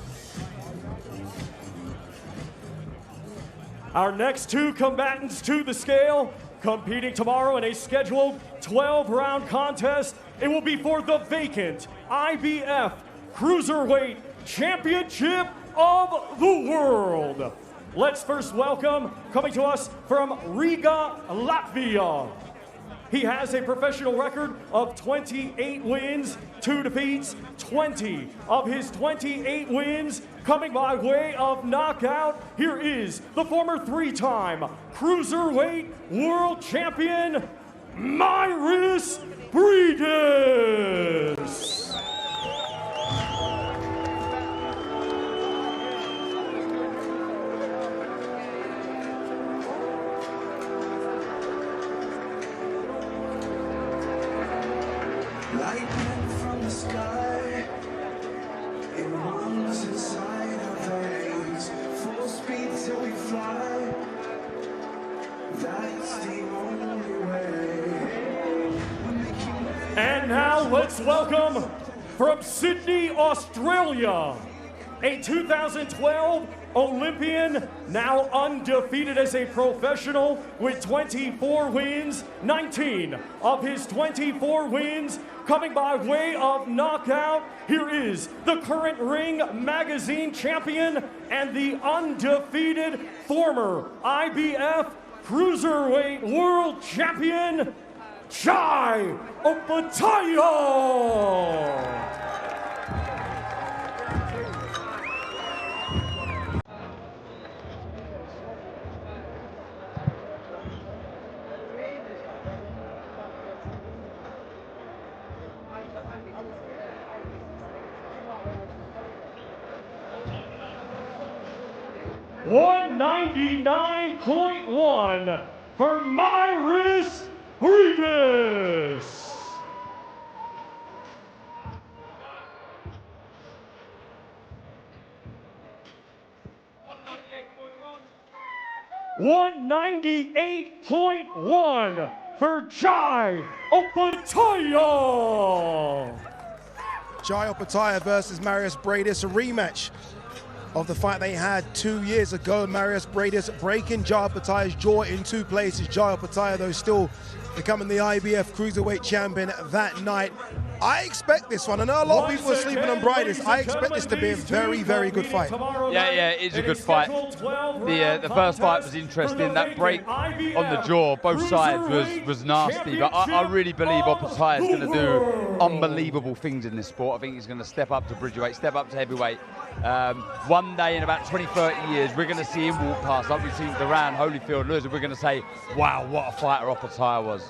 Our next 2 combatants to the scale, competing tomorrow in a scheduled 12-round contest. It will be for the vacant IBF Cruiserweight Championship of the World. Let's first welcome, coming to us from Riga, Latvia. He has a professional record of 28 wins, 2 defeats, 20 of his 28 wins coming by way of knockout. Here is the former 3-time Cruiserweight World Champion, Mairis Briedis. Lightning from the sky, it runs inside our veins. Full speed till we fly, that's the only way. And now let's welcome from Sydney, Australia, a 2012 Olympian, now undefeated as a professional with 24 wins, 19 of his 24 wins coming by way of knockout. Here is the current Ring Magazine champion and the undefeated former IBF Cruiserweight World Champion, Jai Opetaia. $199.1 for Mairis Briedis. $198.1 for Jai Opetaia. Jai Opetaia versus Mairis Briedis, a rematch of the fight they had 2 years ago. Mairis Briedis breaking Jai Opetaia's jaw in 2 places. Jai Opetaia, though, still becoming the IBF Cruiserweight Champion that night. I expect this one. I know a lot of people are sleeping on Brightus. I expect this to be a very, very good fight. Yeah, it is a good fight. The first fight was interesting. That break on the jaw, both sides was nasty. But I really believe Opetaia is going to do unbelievable things in this sport. I think he's going to step up to bridgerweight, step up to heavyweight. One day in about 20, 30 years, we're going to see him walk past, like we've seen Duran, Holyfield, Lewis, and we're going to say, wow, what a fighter Opetaia was.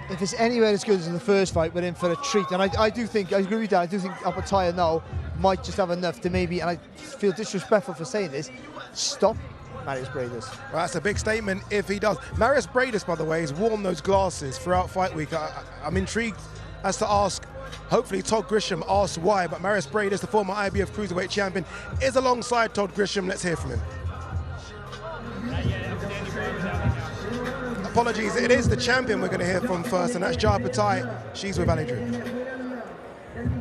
If it's anywhere as good as in the first fight, we're in for a treat. And I do think, I agree with that, I do think Opetaia now might just have enough to maybe, and I feel disrespectful for saying this, stop Marius Briedis. Well, that's a big statement if he does. Marius Briedis, by the way, has worn those glasses throughout fight week. I'm intrigued as to ask, hopefully Todd Grisham asks why, but Marius Briedis, the former IBF Cruiserweight Champion, is alongside Todd Grisham. Let's hear from him. Apologies, it is the champion we're going to hear from first, and that's Jai Opetaia. She's with Ali Drew.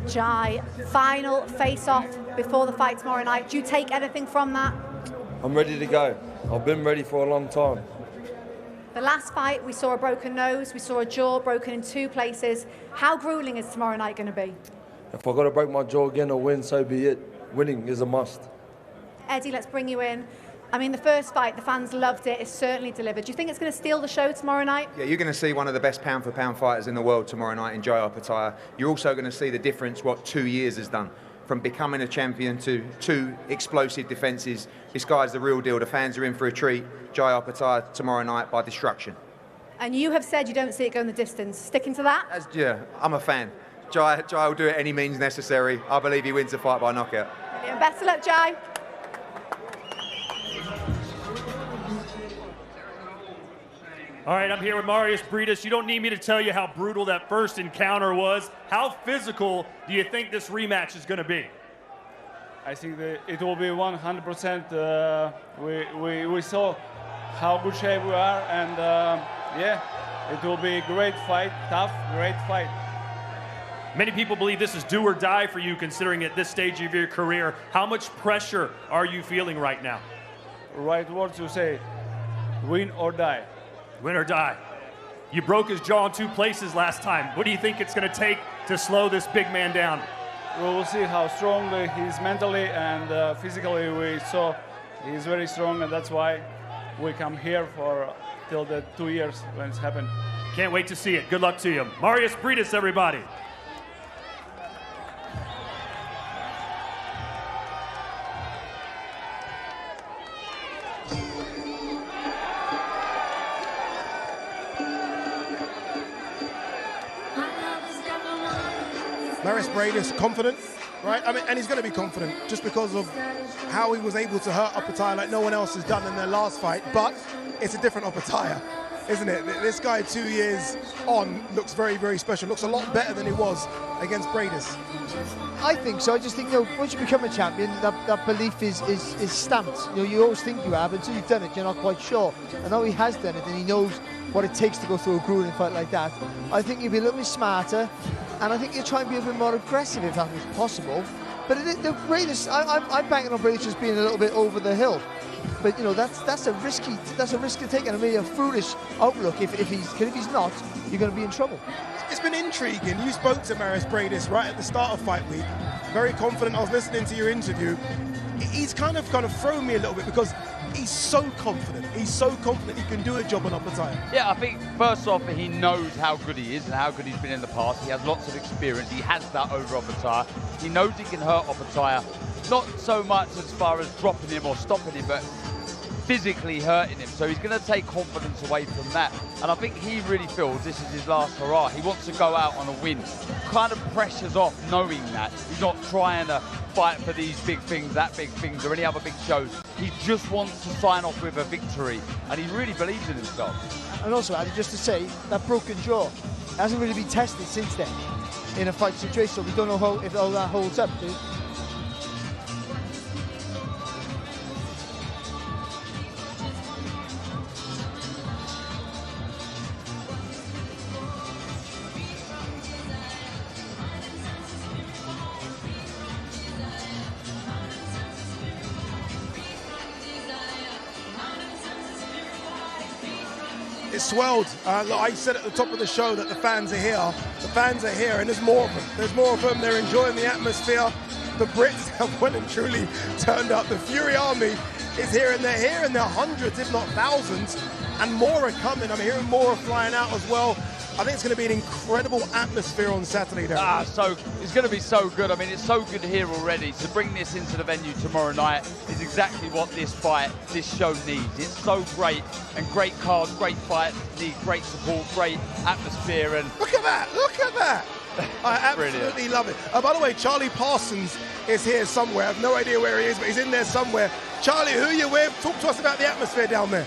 Jai, final face-off before the fight tomorrow night. Do you take anything from that? I'm ready to go. I've been ready for a long time. The last fight, we saw a broken nose, we saw a jaw broken in 2 places. How grueling is tomorrow night going to be? If I've got to break my jaw again or win, so be it. Winning is a must. Eddie, let's bring you in. I mean, the first fight, the fans loved it. It's certainly delivered. Do you think it's going to steal the show tomorrow night? Yeah, you're going to see one of the best pound-for-pound fighters in the world tomorrow night in Jai Opetaia. You're also going to see the difference what 2 years has done. From becoming a champion to 2 explosive defences. This guy's the real deal. The fans are in for a treat. Jai Opetaia tomorrow night by destruction. And you have said you don't see it going the distance. Sticking to that? Yeah, I'm a fan. Jai will do it any means necessary. I believe he wins the fight by knockout. Brilliant. Best of luck, Jai. All right, I'm here with Marius Briedis. You don't need me to tell you how brutal that first encounter was. How physical do you think this rematch is going to be? I think that it will be 100%. We saw how good shape we are, and yeah, it will be a great fight, tough, great fight. Many people believe this is do or die for you, considering at this stage of your career. How much pressure are you feeling right now? Right word to say, win or die. Win or die. You broke his jaw in 2 places last time. What do you think it's going to take to slow this big man down? We will see how strong he is mentally and physically. We saw he's very strong, and that's why we come here for till the 2 years when it's happened. Can't wait to see it. Good luck to you. Marius Briedis, everybody. Marius Briedis, confident, right? I mean, and he's going to be confident just because of how he was able to hurt Opetaia like no one else has done in their last fight. But it's a different Opetaia, isn't it? This guy 2 years on looks very, very special. Looks a lot better than he was against Briedis. I think so. I just think, once you become a champion, that belief is stamped. You always think you have until you've done it. You're not quite sure. And now he has done it, and he knows what it takes to go through a grueling fight like that. I think he'll be a little bit smarter. And I think he'll try and be a bit more aggressive if that was possible. But Briedis, I'm banking on Briedis just being a little bit over the hill. But that's a risk to take, and maybe a foolish outlook. If he's not, you're going to be in trouble. It's been intriguing. You spoke to Marius Briedis right at the start of fight week. Very confident. I was listening to your interview. He's kind of thrown me a little bit because he's so confident. He's so confident he can do a job on Opetaia. Yeah, I think first off, he knows how good he is and how good he's been in the past. He has lots of experience. He has that over Opetaia. He knows he can hurt Opetaia. Not so much as far as dropping him or stopping him, but physically hurting him. So he's going to take confidence away from that. And I think he really feels this is his last hurrah. He wants to go out on a win. Kind of pressures off knowing that. He's not trying to fight for these big things, that big things, or any other big shows. He just wants to sign off with a victory. And he really believes in himself. And also, Andy, just to say, that broken jaw hasn't really been tested since then in a fight situation. So we don't know if all that holds up, dude. It's swelled. Look, I said at the top of the show that the fans are here. The fans are here, and there's more of them. There's more of them. They're enjoying the atmosphere. The Brits have well and truly turned up. The Fury army is here, and they're here in their hundreds, if not thousands, and more are coming. I'm hearing more are flying out as well. I think it's going to be an incredible atmosphere on Saturday. So it's going to be so good. I mean, it's so good here already. To bring this into the venue tomorrow night is exactly what this show needs. It's so great, and great cards, great fights, need great support, great atmosphere, and look at that! Look at that! I absolutely love it. By the way, Charlie Parsons is here somewhere. I have no idea where he is, but he's in there somewhere. Charlie, who are you with? Talk to us about the atmosphere down there.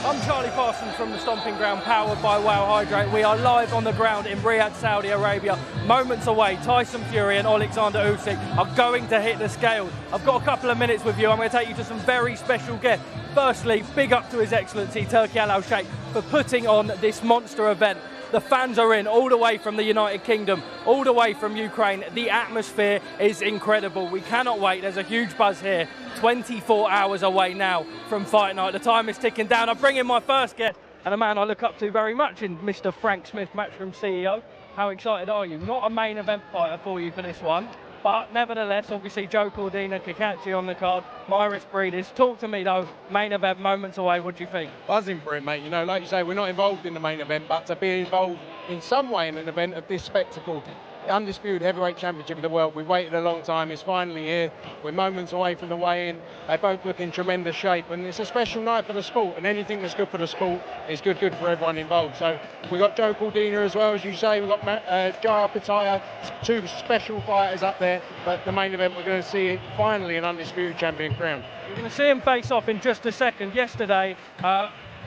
I'm Charlie Parsons from the Stomping Ground, powered by Wow Hydrate. We are live on the ground in Riyadh, Saudi Arabia. Moments away, Tyson Fury and Oleksandr Usyk are going to hit the scales. I've got a couple of minutes with you. I'm going to take you to some very special guests. Firstly, big up to His Excellency Turki Al-Sheikh for putting on this monster event. The fans are in all the way from the United Kingdom, all the way from Ukraine. The atmosphere is incredible. We cannot wait. There's a huge buzz here. 24 hours away now from fight night. The time is ticking down. I bring in my first guest and a man I look up to very much in Mr. Frank Smith, Matchroom CEO. How excited are you? Not a main event fighter for you for this one, but nevertheless, obviously Joe Cordina, Kakachi on the card, Myris Breedis. Talk to me though, main event, moments away, what do you think? Buzzing for it, mate. You know, like you say, we're not involved in the main event, but to be involved in some way in an event of this spectacle, the undisputed heavyweight championship of the world, we've waited a long time, it's finally here. We're moments away from the weigh-in. They both look in tremendous shape, and it's a special night for the sport, and anything that's good for the sport is good for everyone involved. So we've got Joe Cordina as well, as you say, we've got Jaya Pitaya, two special fighters up there, but the main event, we're going to see finally an undisputed champion crowned. We're going to see him face off in just a second. Yesterday,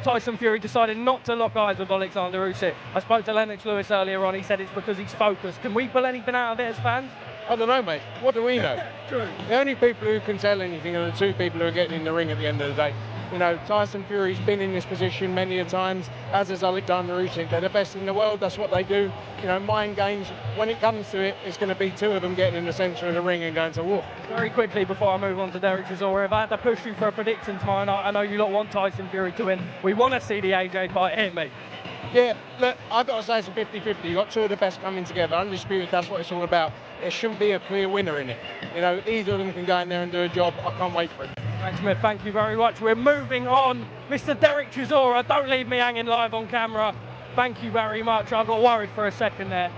Tyson Fury decided not to lock eyes with Oleksandr Usyk. I spoke to Lennox Lewis earlier on. He said it's because he's focused. Can we pull anything out of it as fans? I don't know, mate. What do we know? True. The only people who can tell anything are the two people who are getting in the ring at the end of the day. You know, Tyson Fury's been in this position many a times, as is Oleksandr Usyk. They're the best in the world, that's what they do. You know, mind games, when it comes to it, it's going to be two of them getting in the centre of the ring and going to war. Very quickly, before I move on to Derek Chisora, if I had to push you for a prediction tonight, I know you lot want Tyson Fury to win. We want to see the AJ fight, hit me. Yeah, look, I've got to say it's a 50-50. You've got two of the best coming together. Undisputed, that's what it's all about. There shouldn't be a clear winner in it. You know, either of them can go in there and do a job. I can't wait for it. Frank Smith, thank you very much. We're moving on. Mr. Derek Chisora, don't leave me hanging live on camera. Thank you very much. I got worried for a second there.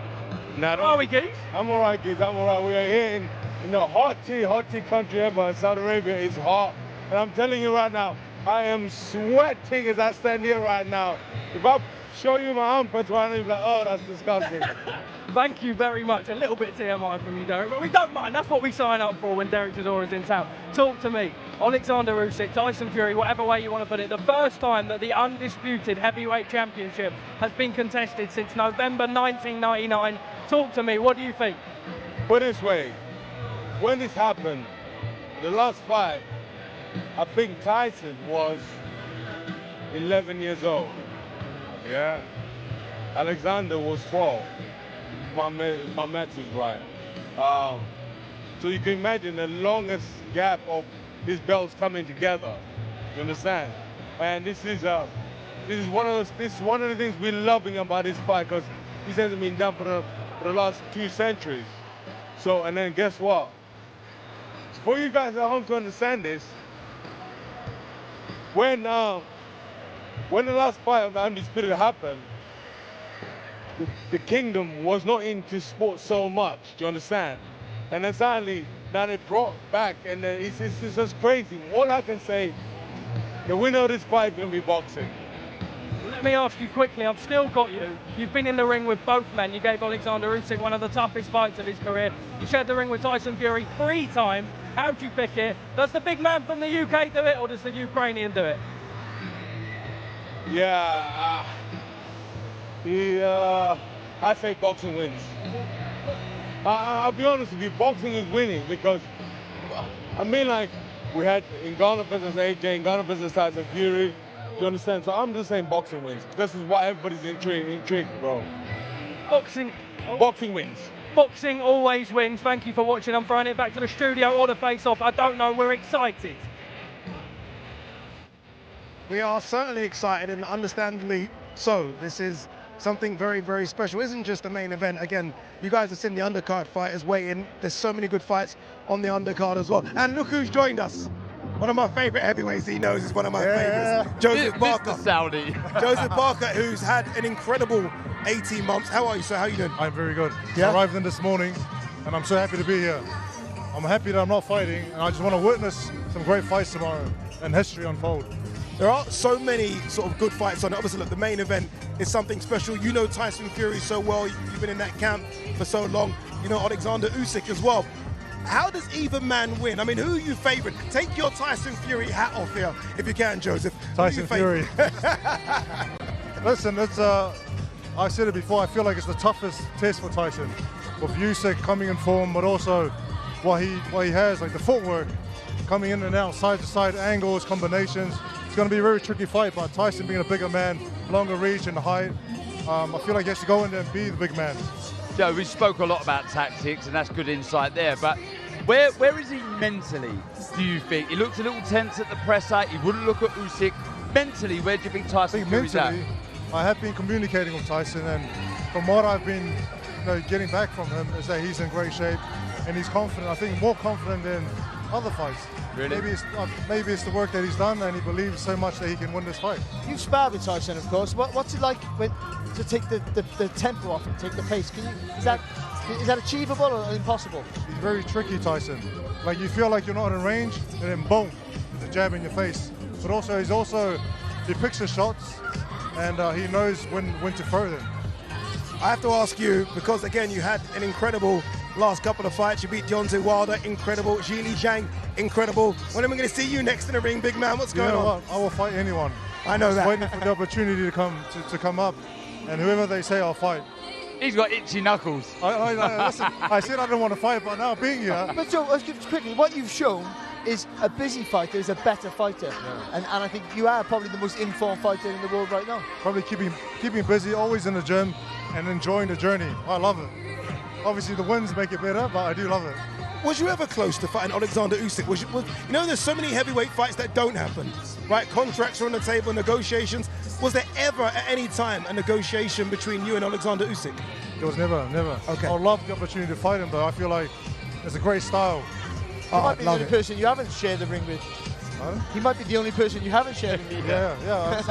How are we, Geese? I'm all right, Geese. I'm all right. We are here in the hot tea country ever in Saudi Arabia. It's hot. And I'm telling you right now, I am sweating as I stand here right now. If I show you my armpits right now, you'll be like, oh, that's disgusting. Thank you very much. A little bit TMI from you, Derek, but we don't mind. That's what we sign up for when Derek Chisora's in town. Talk to me. Oleksandr Usyk, Tyson Fury, whatever way you want to put it, the first time that the undisputed heavyweight championship has been contested since November 1999. Talk to me. What do you think? Put it this way, when this happened, the last fight, I think Tyson was 11 years old. Yeah. Alexander was 12. My math is right. So you can imagine the longest gap of these belts coming together. You understand? And this is one of the things we're loving about this fight, because this hasn't been done for the last 2 centuries. So, and then guess what? For you guys at home to understand this, when the last fight of the Undisputed happened, the kingdom was not into sports so much, do you understand? And then suddenly, now they brought back, and it's just crazy. All I can say, the winner of this fight is going to be boxing. Let me ask you quickly, I've still got you. You've been in the ring with both men. You gave Oleksandr Usyk one of the toughest fights of his career. You shared the ring with Tyson Fury 3 times. How'd you pick it? Does the big man from the UK do it, or does the Ukrainian do it? Yeah, I say boxing wins. I'll be honest with you, boxing is winning, because, I mean, like, we had Ngannou versus AJ, Ngannou versus Tyson Fury, you understand? So I'm just saying boxing wins. This is why everybody's intrigued, bro. Boxing wins. Boxing always wins. Thank you for watching. I'm throwing it back to the studio or the face-off. I don't know, we're excited. We are certainly excited, and understandably so. This is something very, very special. It isn't just the main event. Again, you guys have seen the undercard fighters waiting. There's so many good fights on the undercard as well. And look who's joined us. One of my favorite heavyweights, he knows is one of my favorites. Joseph Barker. Mr. Saudi. Joseph Barker, who's had an incredible 18 months. How are you, sir? How are you doing? I'm very good. Yeah? I arrived in this morning, and I'm so happy to be here. I'm happy that I'm not fighting, and I just want to witness some great fights tomorrow and history unfold. There are so many sort of good fights on it. Obviously, look, the main event is something special. You know Tyson Fury so well. You've been in that camp for so long. You know Oleksandr Usyk as well. How does either man win? I mean, who are you favoring? Take your Tyson Fury hat off here, if you can, Joseph. Tyson Fury. Listen, it's, I've said it before, I feel like it's the toughest test for Tyson. With Usyk coming in form, but also what he has, like the footwork, coming in and out, side to side angles, combinations. It's going to be a very tricky fight, but Tyson being a bigger man, longer reach and height, I feel like he has to go in there and be the big man. Joe, we spoke a lot about tactics, and that's good insight there, but where is he mentally, do you think? He looks a little tense at the presser. He wouldn't look at Usyk. Mentally, where do you think Tyson Fury's at? Mentally, I have been communicating with Tyson, and from what I've been getting back from him is that he's in great shape, and he's confident. I think more confident than other fights. Really? Maybe it's the work that he's done, and he believes so much that he can win this fight. You've sparred with Tyson, of course. What's it like to take the tempo off and take the pace? Is that achievable or impossible? He's very tricky, Tyson. Like you feel like you're not in range, and then boom, the jab in your face. But also, he picks his shots, and he knows when to throw them. I have to ask you, because again, you had an incredible last couple of fights. You beat Deontay Wilder, incredible. Zhili Zhang, incredible. When am I going to see you next in the ring, big man? What's going on? What? I will fight anyone. I know that. Waiting for the opportunity to come up, and whoever they say, I'll fight. He's got itchy knuckles. Listen, I said I didn't want to fight, but now being here. But Joe, quickly, what you've shown is a busy fighter is a better fighter, and I think you are probably the most informed fighter in the world right now. Probably keeping busy, always in the gym, and enjoying the journey. I love it. Obviously, the wins make it better, but I do love it. Was you ever close to fighting Oleksandr Usyk? You know, there's so many heavyweight fights that don't happen, right? Contracts are on the table, negotiations. Was there ever, at any time, a negotiation between you and Oleksandr Usyk? There was never. Okay. I love the opportunity to fight him, though. I feel like it's a great style. He might be the only person you haven't shared the ring with. Huh? He might be the only person you haven't shared the ring with. Yeah.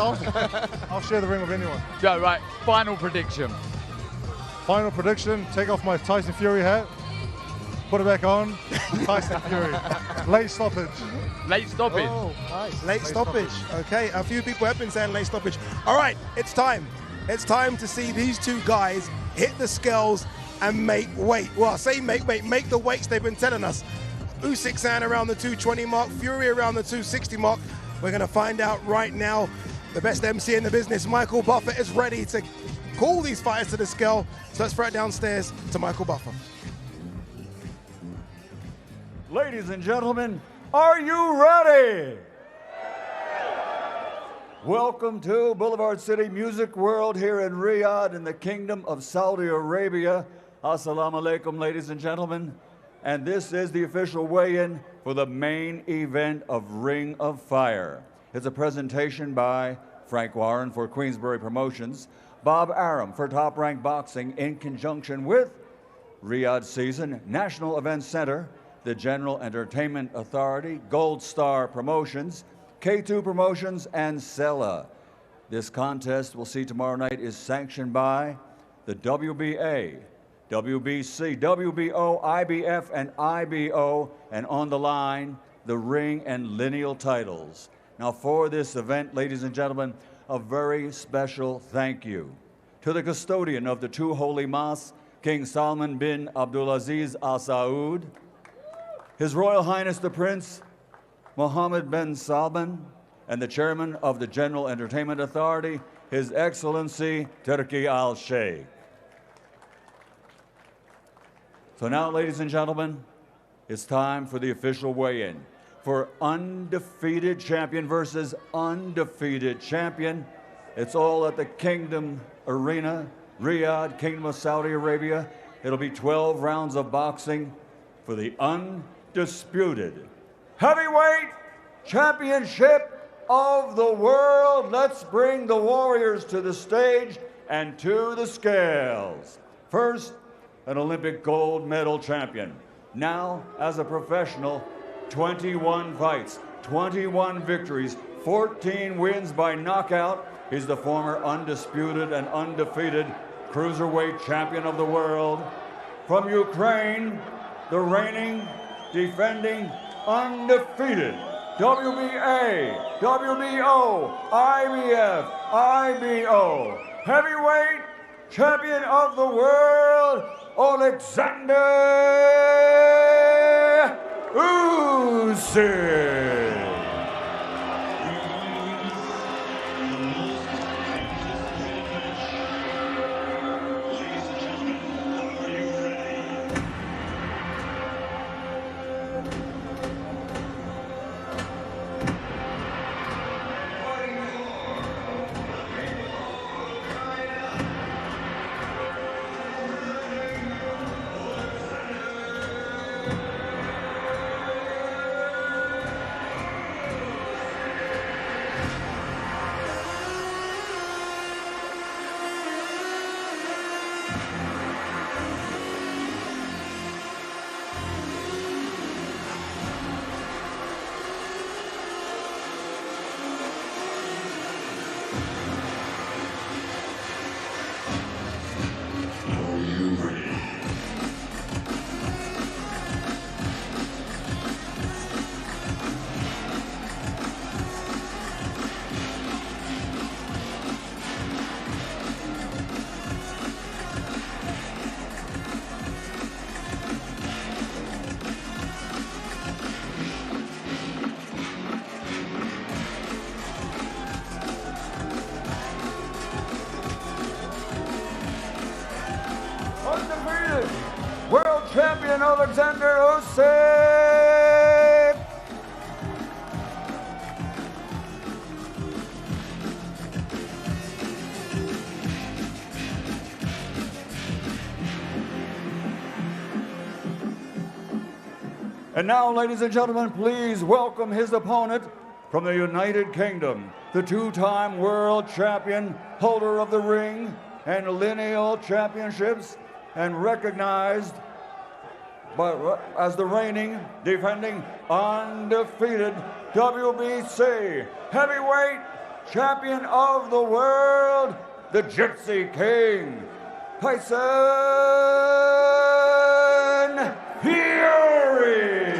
I'll share the ring with anyone. Joe, right, final prediction. Final prediction, take off my Tyson Fury hat, put it back on, Tyson Fury. Late stoppage. Late stoppage. Oh, nice. Late stoppage. Okay, a few people have been saying late stoppage. All right, it's time. It's time to see these two guys hit the scales and make weight. Well, I say make weight, make the weights they've been telling us. Usyk saying around the 220 mark, Fury around the 260 mark. We're going to find out right now. The best MC in the business, Michael Buffer, is ready to call these fighters to the scale. So let's throw it downstairs to Michael Buffer. Ladies and gentlemen, are you ready? Welcome to Boulevard City Music World here in Riyadh in the Kingdom of Saudi Arabia. Assalamu alaikum, ladies and gentlemen. And this is the official weigh-in for the main event of Ring of Fire. It's a presentation by Frank Warren for Queensberry Promotions, Bob Arum for Top Rank Boxing in conjunction with Riyadh Season, National Event Center, the General Entertainment Authority, Gold Star Promotions, K2 Promotions, and Sella. This contest we'll see tomorrow night is sanctioned by the WBA, WBC, WBO, IBF, and IBO, and on the line, the ring and lineal titles. Now for this event, ladies and gentlemen, a very special thank you to the custodian of the two holy mosques, King Salman bin Abdulaziz Al Saud, His Royal Highness the Prince Mohammed bin Salman, and the chairman of the General Entertainment Authority, His Excellency Turki Al Sheikh. So now, ladies and gentlemen, it's time for the official weigh-in. For undefeated champion versus undefeated champion. It's all at the Kingdom Arena, Riyadh, Kingdom of Saudi Arabia. It'll be 12 rounds of boxing for the undisputed heavyweight championship of the world. Let's bring the warriors to the stage and to the scales. First, an Olympic gold medal champion. Now, as a professional, 21 fights, 21 victories, 14 wins by knockout. He's the former undisputed and undefeated cruiserweight champion of the world. From Ukraine, the reigning, defending, undefeated WBA, WBO, IBF, IBO, heavyweight champion of the world, Oleksandr Usyk. World champion Oleksandr Usyk. And now, ladies and gentlemen, please welcome his opponent from the United Kingdom, the two-time world champion, holder of the ring and lineal championships, and recognized as the reigning, defending, undefeated WBC heavyweight champion of the world, the Gypsy King, Tyson Fury.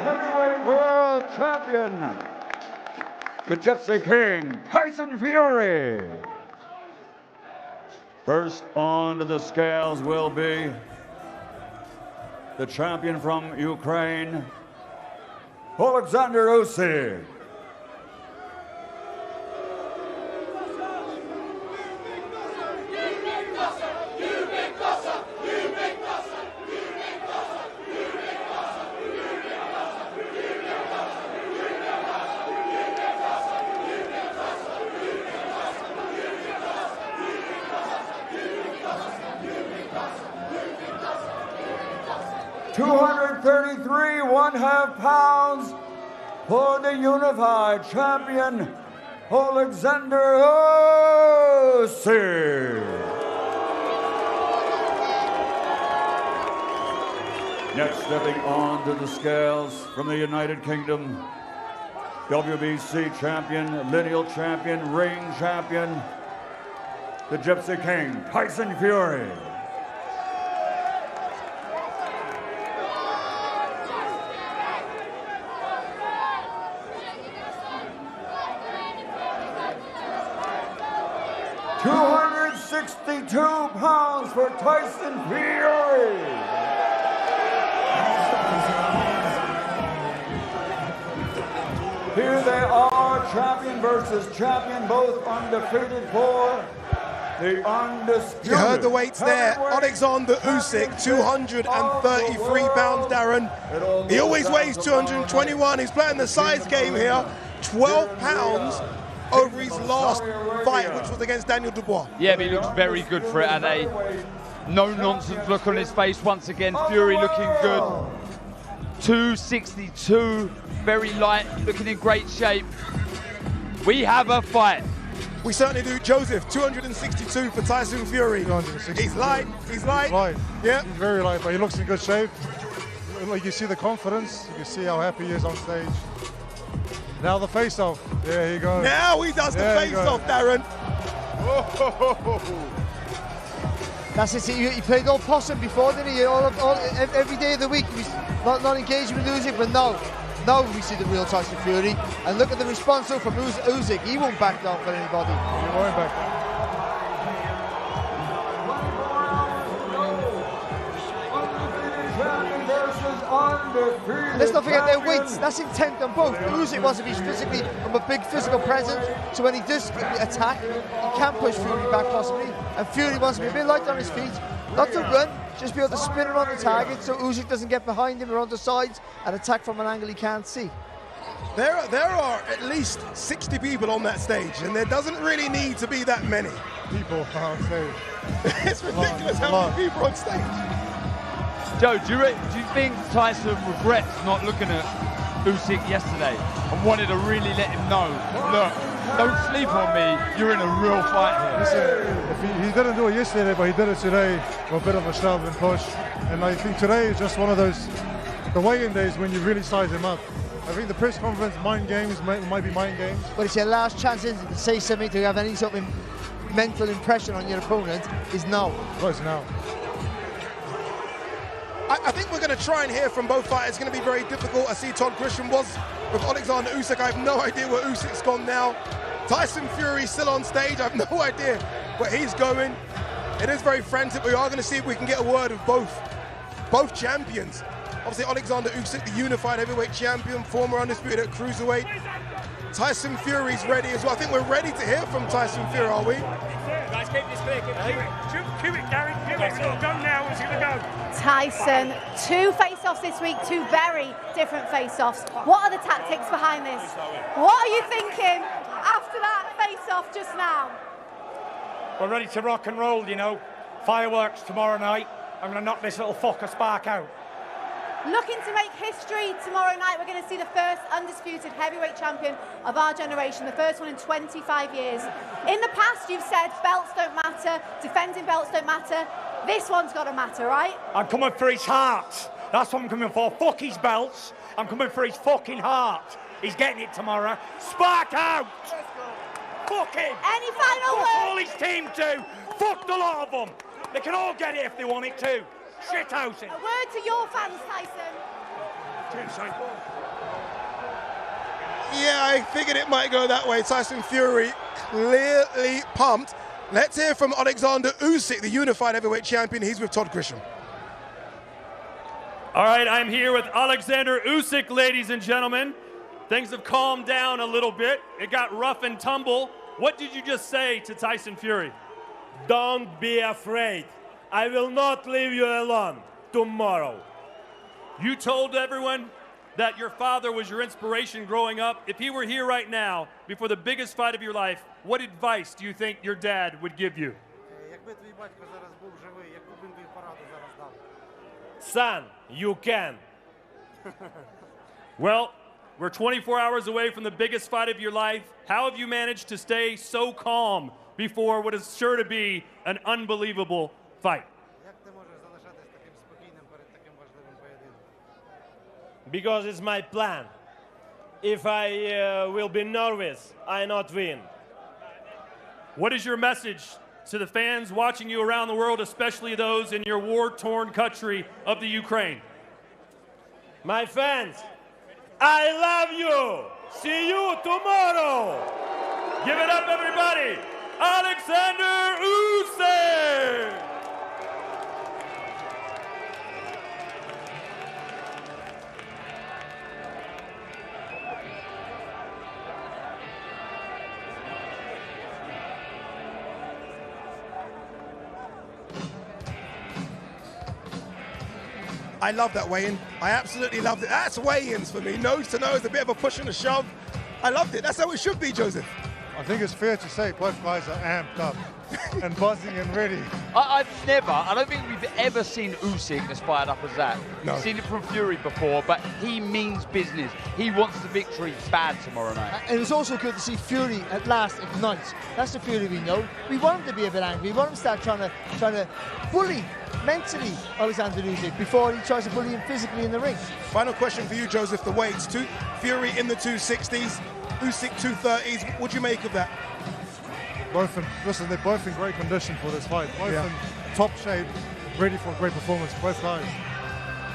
Heavyweight world champion, the Gypsy King, Tyson Fury. First onto the scales will be the champion from Ukraine, Oleksandr Usyk. .233 1/2 pounds for the unified champion, Oleksandr Usyk. Next, stepping on to the scales from the United Kingdom, WBC champion, lineal champion, ring champion, the Gypsy King, Tyson Fury. £262 for Tyson Fury. Here they are, champion versus champion, both undefeated for the undisputed. You heard the weights there. Oleksandr Usyk, 233 pounds, Darren. He always weighs 221. He's playing the size game here. 12 pounds over his last fight, which was against Daniel Dubois. Yeah, but he looks very good for it, and a no-nonsense look on his face once again. Fury looking good. 262, very light, looking in great shape. We have a fight. We certainly do. Joseph, 262 for Tyson Fury. 262. He's light. He's light. Light. Yeah. He's very light, but he looks in good shape. Like, you see the confidence. You can see how happy he is on stage. Now the face-off. There he goes. Now he does the face-off, Darren. That's it. He played all possum before, didn't he? Every day of the week he was not engaging with Usyk, but now we see the real Tyson Fury. And look at the response from Usyk. He won't back down for anybody. He won't back down. Let's not forget their weights. That's intent on both. Usyk wants to be physically from a big physical presence, so when he does attack, he can push Fury back possibly. And Fury wants to be a bit light on his feet, not to run, just be able to spin around the target so Usyk doesn't get behind him or on the sides and attack from an angle he can't see. There are at least 60 people on that stage, and there doesn't really need to be that many. People on stage. It's ridiculous how many people are on stage. Joe, do you think Tyson regrets not looking at Usyk yesterday and wanted to really let him know, look, don't sleep on me, you're in a real fight here? Listen, he didn't do it yesterday, but he did it today with a bit of a shove and push. And I think today is just one of those, the weigh-in days when you really size him up. I think the press conference, mind games, might be mind games. But it's your last chance to say something, to have any sort of mental impression on your opponent is now. Well, it's now. I think we're going to try and hear from both fighters. It's going to be very difficult. I see Todd Christian was with Oleksandr Usyk. I have no idea where Usyk's gone now. Tyson Fury still on stage. I have no idea where he's going. It is very frantic. We are going to see if we can get a word of both champions. Obviously, Oleksandr Usyk, the unified heavyweight champion, former undisputed at cruiserweight. Tyson Fury's ready as well. I think we're ready to hear from Tyson Fury, are we? Guys, keep this clear, keep it, Gary, keep it. Go now, it's going to go. Tyson, 2 face-offs this week, 2 very different face-offs. What are the tactics behind this? What are you thinking after that face-off just now? We're ready to rock and roll, you know. Fireworks tomorrow night. I'm going to knock this little fucker spark out. Looking to make history tomorrow night. We're going to see the first undisputed heavyweight champion of our generation, the first one in 25 years. In the past, you've said belts don't matter, defending belts don't matter. This one's got to matter, right? I'm coming for his heart. That's what I'm coming for. Fuck his belts. I'm coming for his fucking heart. He's getting it tomorrow. Spark out! Fuck him! Any final words? Fuck all his team too. Fuck the lot of them. They can all get it if they want it too. Shithousing. A word to your fans, Tyson. Yeah, I figured it might go that way. Tyson Fury clearly pumped. Let's hear from Oleksandr Usyk, the unified heavyweight champion. He's with Todd Christian. All right, I'm here with Oleksandr Usyk, ladies and gentlemen. Things have calmed down a little bit. It got rough and tumble. What did you just say to Tyson Fury? Don't be afraid. I will not leave you alone tomorrow. You told everyone that your father was your inspiration growing up. If he were here right now, before the biggest fight of your life, what advice do you think your dad would give you? Son, you can. Well, we're 24 hours away from the biggest fight of your life. How have you managed to stay so calm before what is sure to be an unbelievable fight? Because it's my plan. If I will be nervous, I not win. What is your message to the fans watching you around the world, especially those in your war-torn country of the Ukraine? My fans, I love you. See you tomorrow. Give it up, everybody. Oleksandr Usyk. I love that weigh-in. I absolutely loved it. That's weigh-ins for me. Nose to nose, a bit of a push and a shove. I loved it. That's how it should be, Joseph. I think it's fair to say both guys are amped up and buzzing and ready. I don't think we've ever seen Usyk as fired up as that. No. We've seen it from Fury before, but he means business. He wants the victory bad tomorrow night. And it's also good to see Fury at last ignite. That's the Fury we know. We want him to be a bit angry. We want him to start trying to bully mentally Oleksandr Usyk before he tries to bully him physically in the ring. Final question for you, Joseph. The weights, Fury in the 260s, Usyk 230s. What do you make of that? They're both in great condition for this fight. Both in top shape, ready for a great performance, both guys.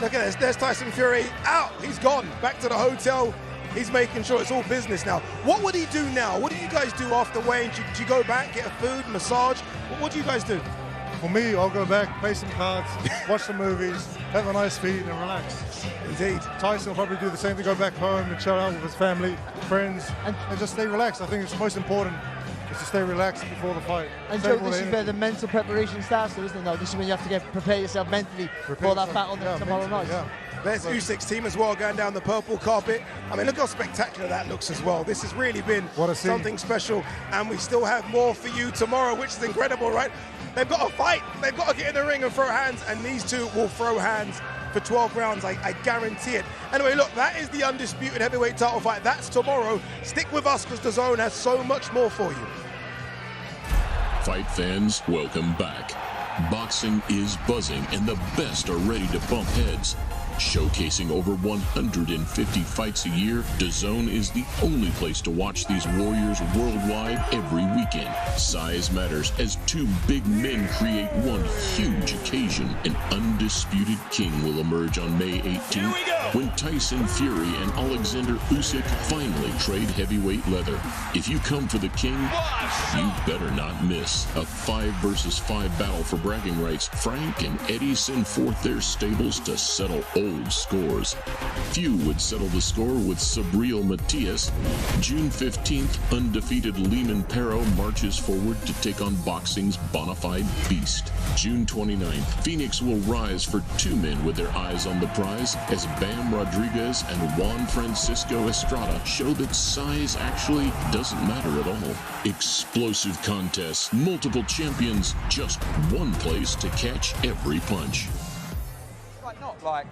Look at this, there's Tyson Fury out. He's gone back to the hotel. He's making sure it's all business now. What would he do now? What do you guys do after weigh-in? Do you go back, get a food, massage? What do you guys do? For me, I'll go back, play some cards, watch some movies, have a nice feed and relax. Indeed. Tyson will probably do the same thing, go back home and chill out with his family, friends, and just stay relaxed. I think it's most important is to stay relaxed before the fight. And Joe, this is where the mental preparation starts, though, isn't it? No, this is when you have to prepare yourself mentally for that battle tomorrow night. Yeah. There's Usyk's team as well going down the purple carpet. I mean, look how spectacular that looks as well. This has really been something special, and we still have more for you tomorrow, which is incredible, right? They've got to fight. They've got to get in the ring and throw hands, and these two will throw hands for 12 rounds. I guarantee it. Anyway, look, that is the undisputed heavyweight title fight. That's tomorrow. Stick with us because DAZN has so much more for you. Fight fans, welcome back. Boxing is buzzing and the best are ready to bump heads. Showcasing over 150 fights a year, DAZN is the only place to watch these warriors worldwide every weekend. Size matters as two big men create one huge occasion. An undisputed king will emerge on May 18th when Tyson Fury and Oleksandr Usyk finally trade heavyweight leather. If you come for the king, you better not miss. A 5 versus 5 battle for bragging rights. Frank and Eddie send forth their stables to settle old scores. Few would settle the score with Sabriel Matias. June 15th, undefeated Lehman Perro marches forward to take on boxing's bona fide beast. June 29th, Phoenix will rise for two men with their eyes on the prize as Bam Rodriguez and Juan Francisco Estrada show that size actually doesn't matter at all. Explosive contests, multiple champions, just one place to catch every punch. Not like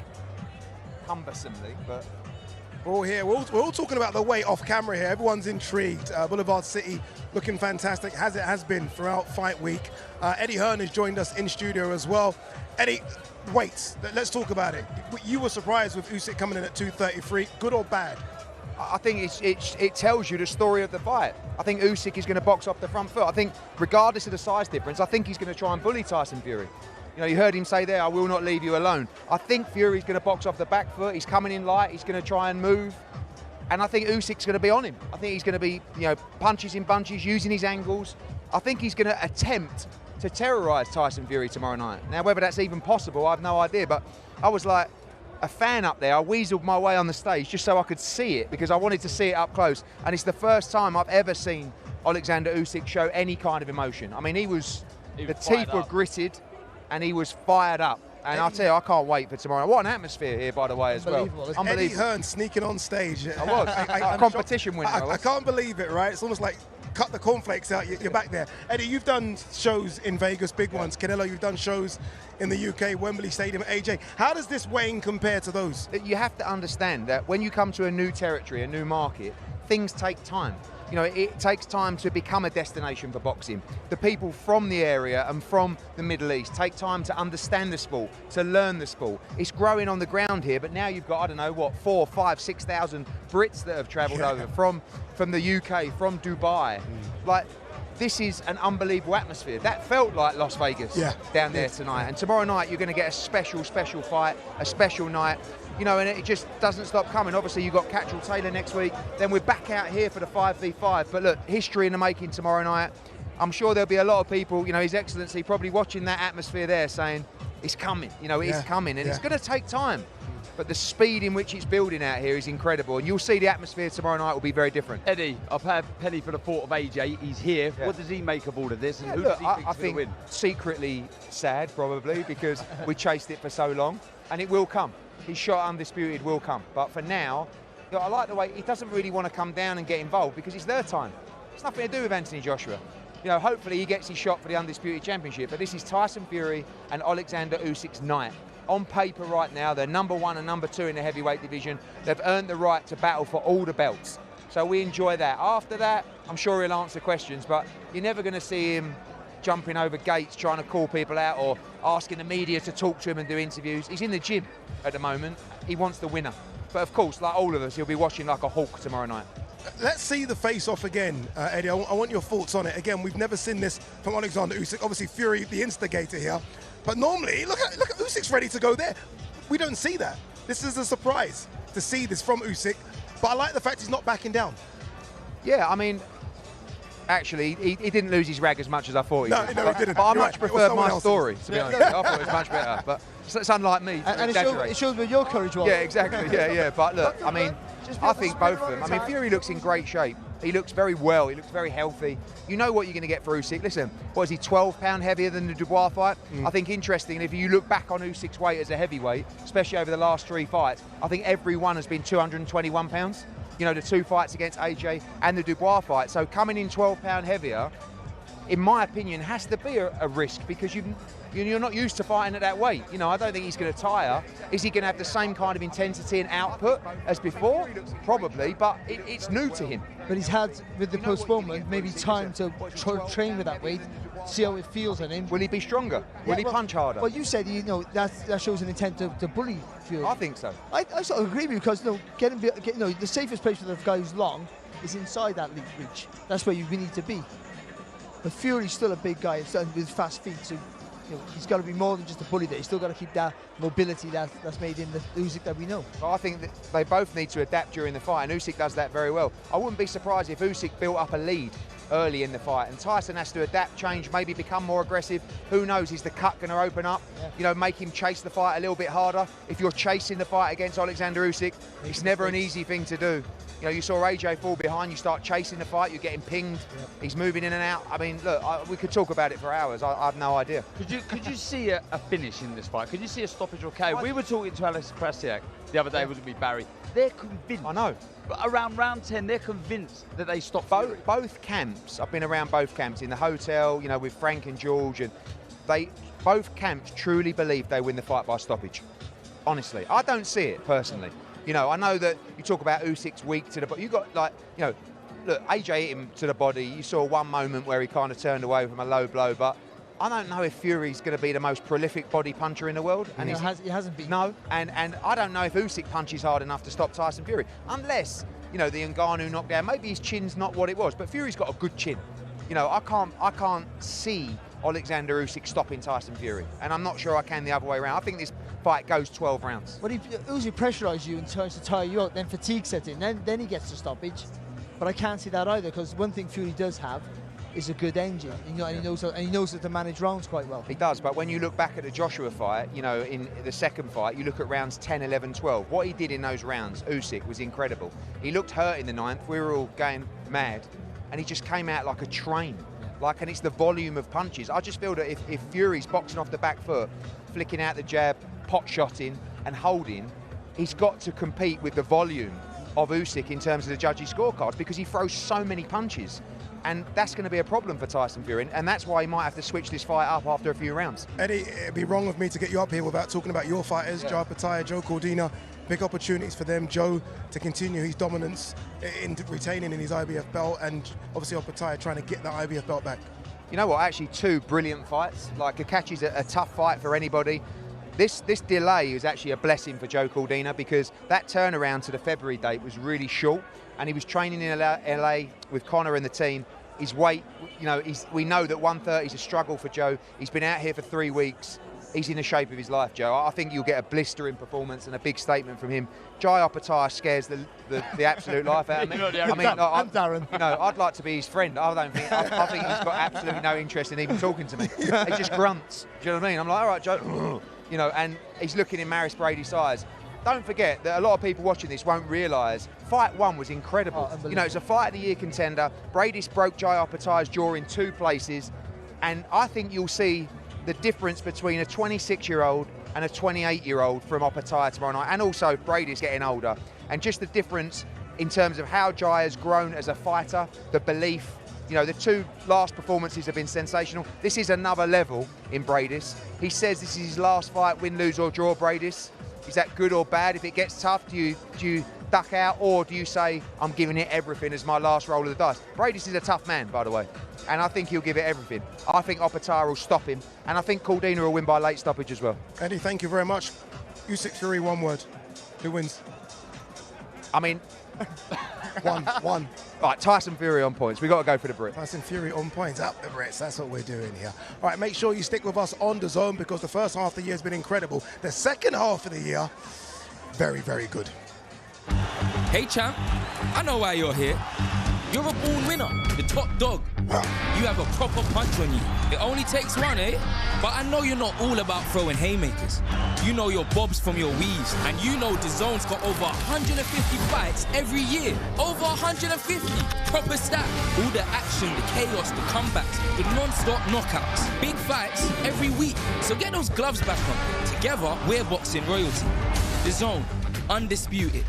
cumbersomely, but we're all here. We're all talking about the weight off camera here. Everyone's intrigued. Boulevard City looking fantastic, as it has been throughout fight week. Eddie Hearn has joined us in studio as well. Eddie, weights, let's talk about it. You were surprised with Usyk coming in at 233, good or bad? I think it tells you the story of the fight. I think Usyk is going to box off the front foot. I think regardless of the size difference, I think he's going to try and bully Tyson Fury. You know, you heard him say there, I will not leave you alone. I think Fury's going to box off the back foot. He's coming in light. He's going to try and move. And I think Usyk's going to be on him. I think he's going to be, punches in bunches, using his angles. I think he's going to attempt to terrorise Tyson Fury tomorrow night. Now, whether that's even possible, I have no idea. But I was like a fan up there. I weaseled my way on the stage just so I could see it because I wanted to see it up close. And it's the first time I've ever seen Oleksandr Usyk show any kind of emotion. I mean, the teeth were gritted. And he was fired up. And I'll tell you, I can't wait for tomorrow. What an atmosphere here, by the way, as well. Unbelievable. Eddie Hearn sneaking on stage. I was. A competition winner. I can't believe it, right? It's almost like cut the cornflakes out, you're back there. Eddie, you've done shows in Vegas, big ones. Canelo, you've done shows in the UK, Wembley Stadium, AJ. How does this weighing compare to those? You have to understand that when you come to a new territory, a new market, things take time. You know, it takes time to become a destination for boxing. The people from the area and from the Middle East take time to understand the sport, to learn the sport. It's growing on the ground here, but now you've got, I don't know, what, 4, 5, 6,000 Brits that have travelled over from the UK, from Dubai. Like, this is an unbelievable atmosphere. That felt like Las Vegas down there tonight. And tomorrow night, you're going to get a special, special fight, a special night. You know, and it just doesn't stop coming. Obviously, you've got Catchall Taylor next week. Then we're back out here for the 5v5. But look, history in the making tomorrow night. I'm sure there'll be a lot of people, you know, His Excellency probably watching that atmosphere there saying, it's coming, you know, it's coming. And it's going to take time. But the speed in which it's building out here is incredible. And you'll see the atmosphere tomorrow night will be very different. Eddie, I've had penny for the thought of AJ. He's here. Yeah. What does he make of all of this? And who Look, does he think I is going think to win? secretly sad, probably, because we chased it for so long. And it will come. His shot undisputed will come. But for now, you know, I like the way he doesn't really want to come down and get involved because it's their time. It's nothing to do with Anthony Joshua. You know, hopefully he gets his shot for the undisputed championship. But this is Tyson Fury and Oleksandr Usyk's night. On paper right now, they're #1 and #2 in the heavyweight division. They've earned the right to battle for all the belts. So we enjoy that. After that, I'm sure he'll answer questions, but you're never going to see him jumping over gates trying to call people out or asking the media to talk to him and do interviews. He's in the gym at the moment. He wants the winner. But of course, like all of us, he'll be watching like a hawk tomorrow night. Let's see the face-off again, Eddie. I want your thoughts on it. Again, we've never seen this from Oleksandr Usyk. Obviously, Fury, the instigator here. But normally, look at Usyk's ready to go there. We don't see that. This is a surprise to see this from Usyk. But I like the fact he's not backing down. Yeah, I mean, actually, he didn't lose his rag as much as I thought he did. No, he didn't. But I You're much right. It was preferred someone my else's. story, to be honest. I thought it was much better. But it's unlike me to And exaggerate. it shows where your courage was. Yeah, exactly. Yeah. But look, I mean, I think both of them. I mean, Fury looks in great shape. He looks very well. He looks very healthy. You know what you're going to get for Usyk. Listen, what is he, 12 pound heavier than the Dubois fight? I think interesting, if you look back on Usyk's weight as a heavyweight, especially over the last 3 fights, I think every one has been 221 pounds. You know, the 2 fights against AJ and the Dubois fight. So coming in 12 pound heavier, in my opinion, has to be a risk because you're not used to fighting at that weight. You know, I don't think he's going to tire. Is he going to have the same kind of intensity and output as before? Probably, but it's new to him. But he's had, with the postponement, maybe time to train with that weight, see how it feels on him. Will he be stronger? Will he punch harder? Well, you said, you know, that shows an intent to bully Fury. I think so. I sort of agree with you because, you know, the safest place for the guy who's long is inside that reach. That's where we need to be. But Fury's still a big guy with fast feet, so you know, he's got to be more than just a bully there. He's still got to keep that mobility that's made in the Usyk that we know. I think that they both need to adapt during the fight, and Usyk does that very well. I wouldn't be surprised if Usyk built up a lead early in the fight, and Tyson has to adapt, change, maybe become more aggressive. Who knows, is the cut going to open up? Yeah. You know, make him chase the fight a little bit harder. If you're chasing the fight against Oleksandr Usyk, it's never an easy thing to do. You know, you saw AJ fall behind, you start chasing the fight, you're getting pinged, he's moving in and out. I mean, look, we could talk about it for hours. I have no idea. Could you see a finish in this fight? Could you see a stoppage or KO? We were talking to Alex Krasiak the other day, wasn't we, Barry? They're convinced. I know. But around round 10, they're convinced that they stopped both camps. I've been around both camps in the hotel, you know, with Frank and George, and both camps truly believe they win the fight by stoppage. Honestly, I don't see it personally. You know, I know that you talk about Usyk's weak to the body. You got, like, you know, look, AJ hit him to the body. You saw one moment where he kind of turned away from a low blow, but I don't know if Fury's going to be the most prolific body puncher in the world. And he hasn't been. No, and I don't know if Usyk punches hard enough to stop Tyson Fury, unless, you know, the Ngannou knockdown. Maybe his chin's not what it was, but Fury's got a good chin. You know, I can't see Oleksandr Usyk stopping Tyson Fury, and I'm not sure I can the other way around. I think this fight goes 12 rounds. Well, Usyk pressurise you and tries to tire you out, then fatigue sets in, then he gets the stoppage. But I can't see that either, because one thing Fury does have is a good engine, you know, and he knows how to manage rounds quite well. He does, but when you look back at the Joshua fight, you know, in the second fight, you look at rounds 10, 11, 12. What he did in those rounds, Usyk, was incredible. He looked hurt in the 9th. We were all going mad, and he just came out like a train. And it's the volume of punches. I just feel that if Fury's boxing off the back foot, flicking out the jab, pot-shotting and holding, he's got to compete with the volume of Usyk in terms of the judges' scorecards, because he throws so many punches. And that's going to be a problem for Tyson Fury, and that's why he might have to switch this fight up after a few rounds. Eddie, it'd be wrong of me to get you up here without talking about your fighters, Joe Pataya, Joe Cordina. big opportunities for them. Joe to continue his dominance in retaining in his IBF belt, and obviously Opetaia trying to get that IBF belt back. You know what, actually 2 brilliant fights. Like, Kakachi's a tough fight for anybody. This delay was actually a blessing for Joe Cordina, because that turnaround to the February date was really short, and he was training in LA with Connor and the team. His weight, you know, we know that 130 is a struggle for Joe. He's been out here for 3 weeks. He's in the shape of his life, Joe. I think you'll get a blistering performance and a big statement from him. Jai Opetaia scares the absolute life out of me. I'm Darren. You know, I'd like to be his friend. I think he's got absolutely no interest in even talking to me. He just grunts. Do you know what I mean? I'm like, all right, Joe. You know, and he's looking in Maris Brady's eyes. Don't forget that a lot of people watching this won't realise fight 1 was incredible. You know, it's a fight of the year contender. Bradis broke Jai Opetaia's jaw in 2 places, and I think you'll see the difference between a 26-year-old and a 28-year-old from Opetaia tomorrow night, and also Bradis getting older, and just the difference in terms of how Jai has grown as a fighter, the belief. You know, the 2 last performances have been sensational. This is another level in Bradis. He says this is his last fight, win, lose or draw. Bradis, is that good or bad? If it gets tough, do you duck out, or do you say, I'm giving it everything as my last roll of the dice? Bradis is a tough man, by the way, and I think he'll give it everything. I think Opetaia will stop him, and I think Cordina will win by late stoppage as well. Eddie, thank you very much. Usyk Fury, 1 word. Who wins? I mean... One. Right, Tyson Fury on points. We've got to go for the Brit. Tyson Fury on points, up the Brits. That's what we're doing here. All right, make sure you stick with us on DAZN, because the first half of the year has been incredible. The second half of the year, very, very good. Hey, champ. I know why you're here. You're a born winner, the top dog. You have a proper punch on you. It only takes 1, eh? But I know you're not all about throwing haymakers. You know your bobs from your weaves, and you know DAZN's got over 150 fights every year. Over 150. Proper stat. All the action, the chaos, the comebacks, the non-stop knockouts. Big fights every week. So get those gloves back on. Together, we're boxing royalty. DAZN, undisputed.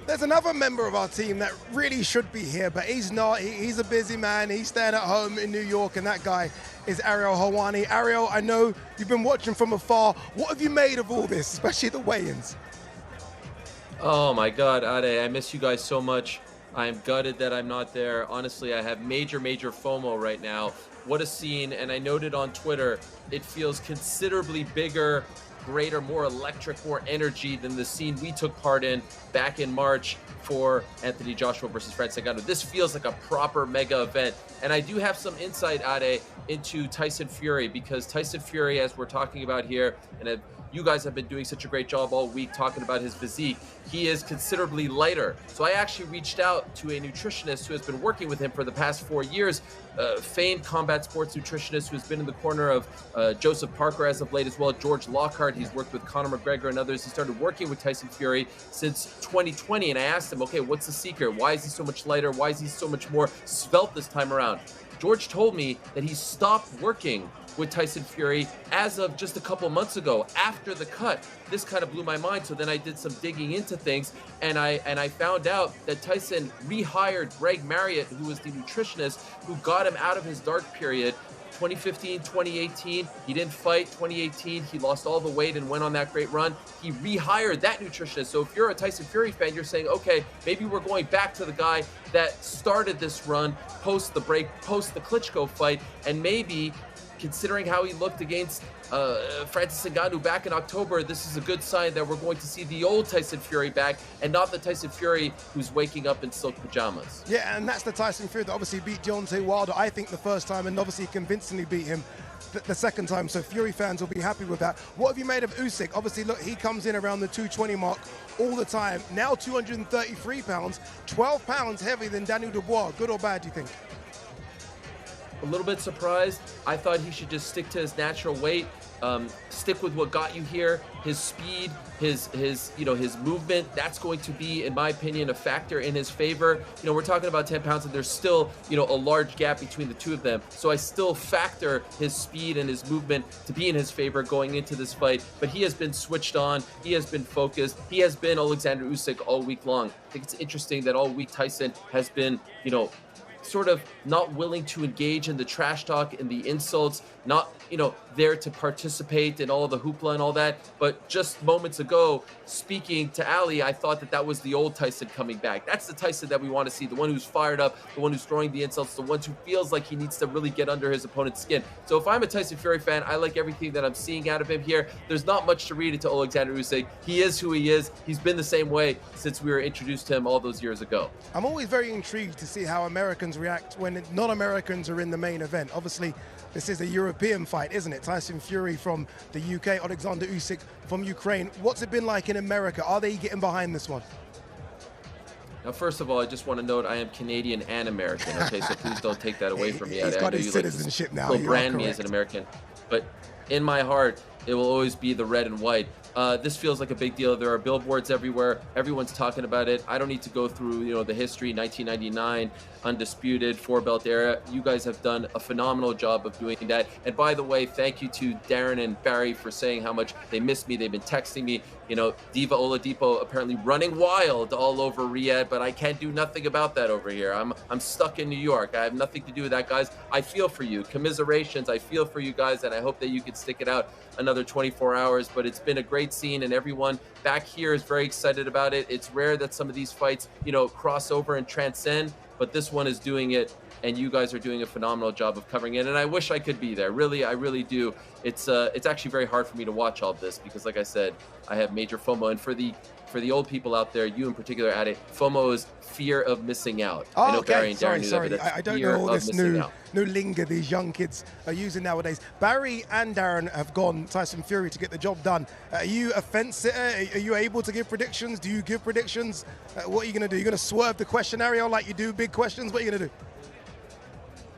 There's another member of our team that really should be here, but he's not. He's a busy man. He's staying at home in New York, and that guy is Ariel Helwani. Ariel, I know you've been watching from afar. What have you made of all this, especially the weigh-ins? Oh my God, Ade, I miss you guys so much. I'm gutted that I'm not there. Honestly, I have major FOMO right now. What a scene, and I noted on Twitter, it feels considerably bigger, greater, more electric, more energy than the scene we took part in back in March for Anthony Joshua versus Francis Ngannou. This feels like a proper mega event. And I do have some insight, Ade, into Tyson Fury, because Tyson Fury, as we're talking about here, and you guys have been doing such a great job all week talking about his physique, he is considerably lighter. So I actually reached out to a nutritionist who has been working with him for the past 4 years, famed combat sports nutritionist who's been in the corner of Joseph Parker as of late as well, George Lockhart. He's worked with Conor McGregor and others. He started working with Tyson Fury since 2020, and I asked him, okay, what's the secret? Why is he so much lighter? Why is he so much more svelte this time around? George told me that he stopped working with Tyson Fury as of just a couple months ago after the cut. This kind of blew my mind. So then I did some digging into things, and I found out that Tyson rehired Greg Marriott, who was the nutritionist who got him out of his dark period. 2015, 2018, he didn't fight. 2018, he lost all the weight and went on that great run. He rehired that nutritionist. So if you're a Tyson Fury fan, you're saying, okay, maybe we're going back to the guy that started this run post the break, post the Klitschko fight, and maybe considering how he looked against Francis Ngannou back in October, this is a good sign that we're going to see the old Tyson Fury back and not the Tyson Fury who's waking up in silk pajamas. Yeah, and that's the Tyson Fury that obviously beat Deontay Wilder, I think, the first time, and obviously convincingly beat him the second time, so Fury fans will be happy with that. What have you made of Usyk? Obviously, look, he comes in around the 220 mark all the time. Now 233 pounds, 12 pounds heavier than Daniel Dubois. Good or bad, do you think? A little bit surprised. I thought he should just stick to his natural weight, stick with what got you here. His speed, his movement, that's going to be, in my opinion, a factor in his favor. You know, we're talking about 10 pounds, and there's still, a large gap between the two of them. So I still factor his speed and his movement to be in his favor going into this fight. But he has been switched on. He has been focused. He has been Oleksandr Usyk all week long. I think it's interesting that all week Tyson has been, sort of not willing to engage in the trash talk and the insults, not, there to participate in all the hoopla and all that. But just moments ago, speaking to Ali, I thought that was the old Tyson coming back. That's the Tyson that we want to see, the one who's fired up, the one who's throwing the insults, the one who feels like he needs to really get under his opponent's skin. So if I'm a Tyson Fury fan, I like everything that I'm seeing out of him here. There's not much to read into Oleksandr Usyk. He is who he is. He's been the same way since we were introduced to him all those years ago. I'm always very intrigued to see how Americans react when non-Americans are in the main event. Obviously, this is a European fight, isn't it? Tyson Fury from the UK, Oleksandr Usyk from Ukraine. What's it been like in America? Are they getting behind this one? Now, first of all, I just want to note I am Canadian and American, okay? So please don't take that away from me. He's got his you citizenship now. Will brand me as an American. But in my heart, it will always be the red and white. This feels like a big deal. There are billboards everywhere. Everyone's talking about it. I don't need to go through, the history, 1999, undisputed, four-belt era. You guys have done a phenomenal job of doing that. And by the way, thank you to Darren and Barry for saying how much they miss me. They've been texting me. Diva Oladipo apparently running wild all over Riyadh, but I can't do nothing about that over here. I'm stuck in New York. I have nothing to do with that, guys. I feel for you. Commiserations. I feel for you guys, and I hope that you can stick it out another 24 hours. But it's been a great scene, and everyone back here is very excited about it. It's rare that some of these fights, cross over and transcend, but this one is doing it, and you guys are doing a phenomenal job of covering it. And I wish I could be there. Really, I really do. It's actually very hard for me to watch all of this because, like I said, I have major FOMO. And for the old people out there, you in particular, Ade, FOMO is fear of missing out. Oh, I know okay. Barry and Darren Sorry. knew that, but I don't fear know all of this missing out. new lingo these young kids are using nowadays. Barry and Darren have gone Tyson Fury to get the job done. Are you a fence sitter? Are you able to give predictions? Do you give predictions? What are you going to do? You're going to swerve the questionnaire like you do big questions? What are you going to do?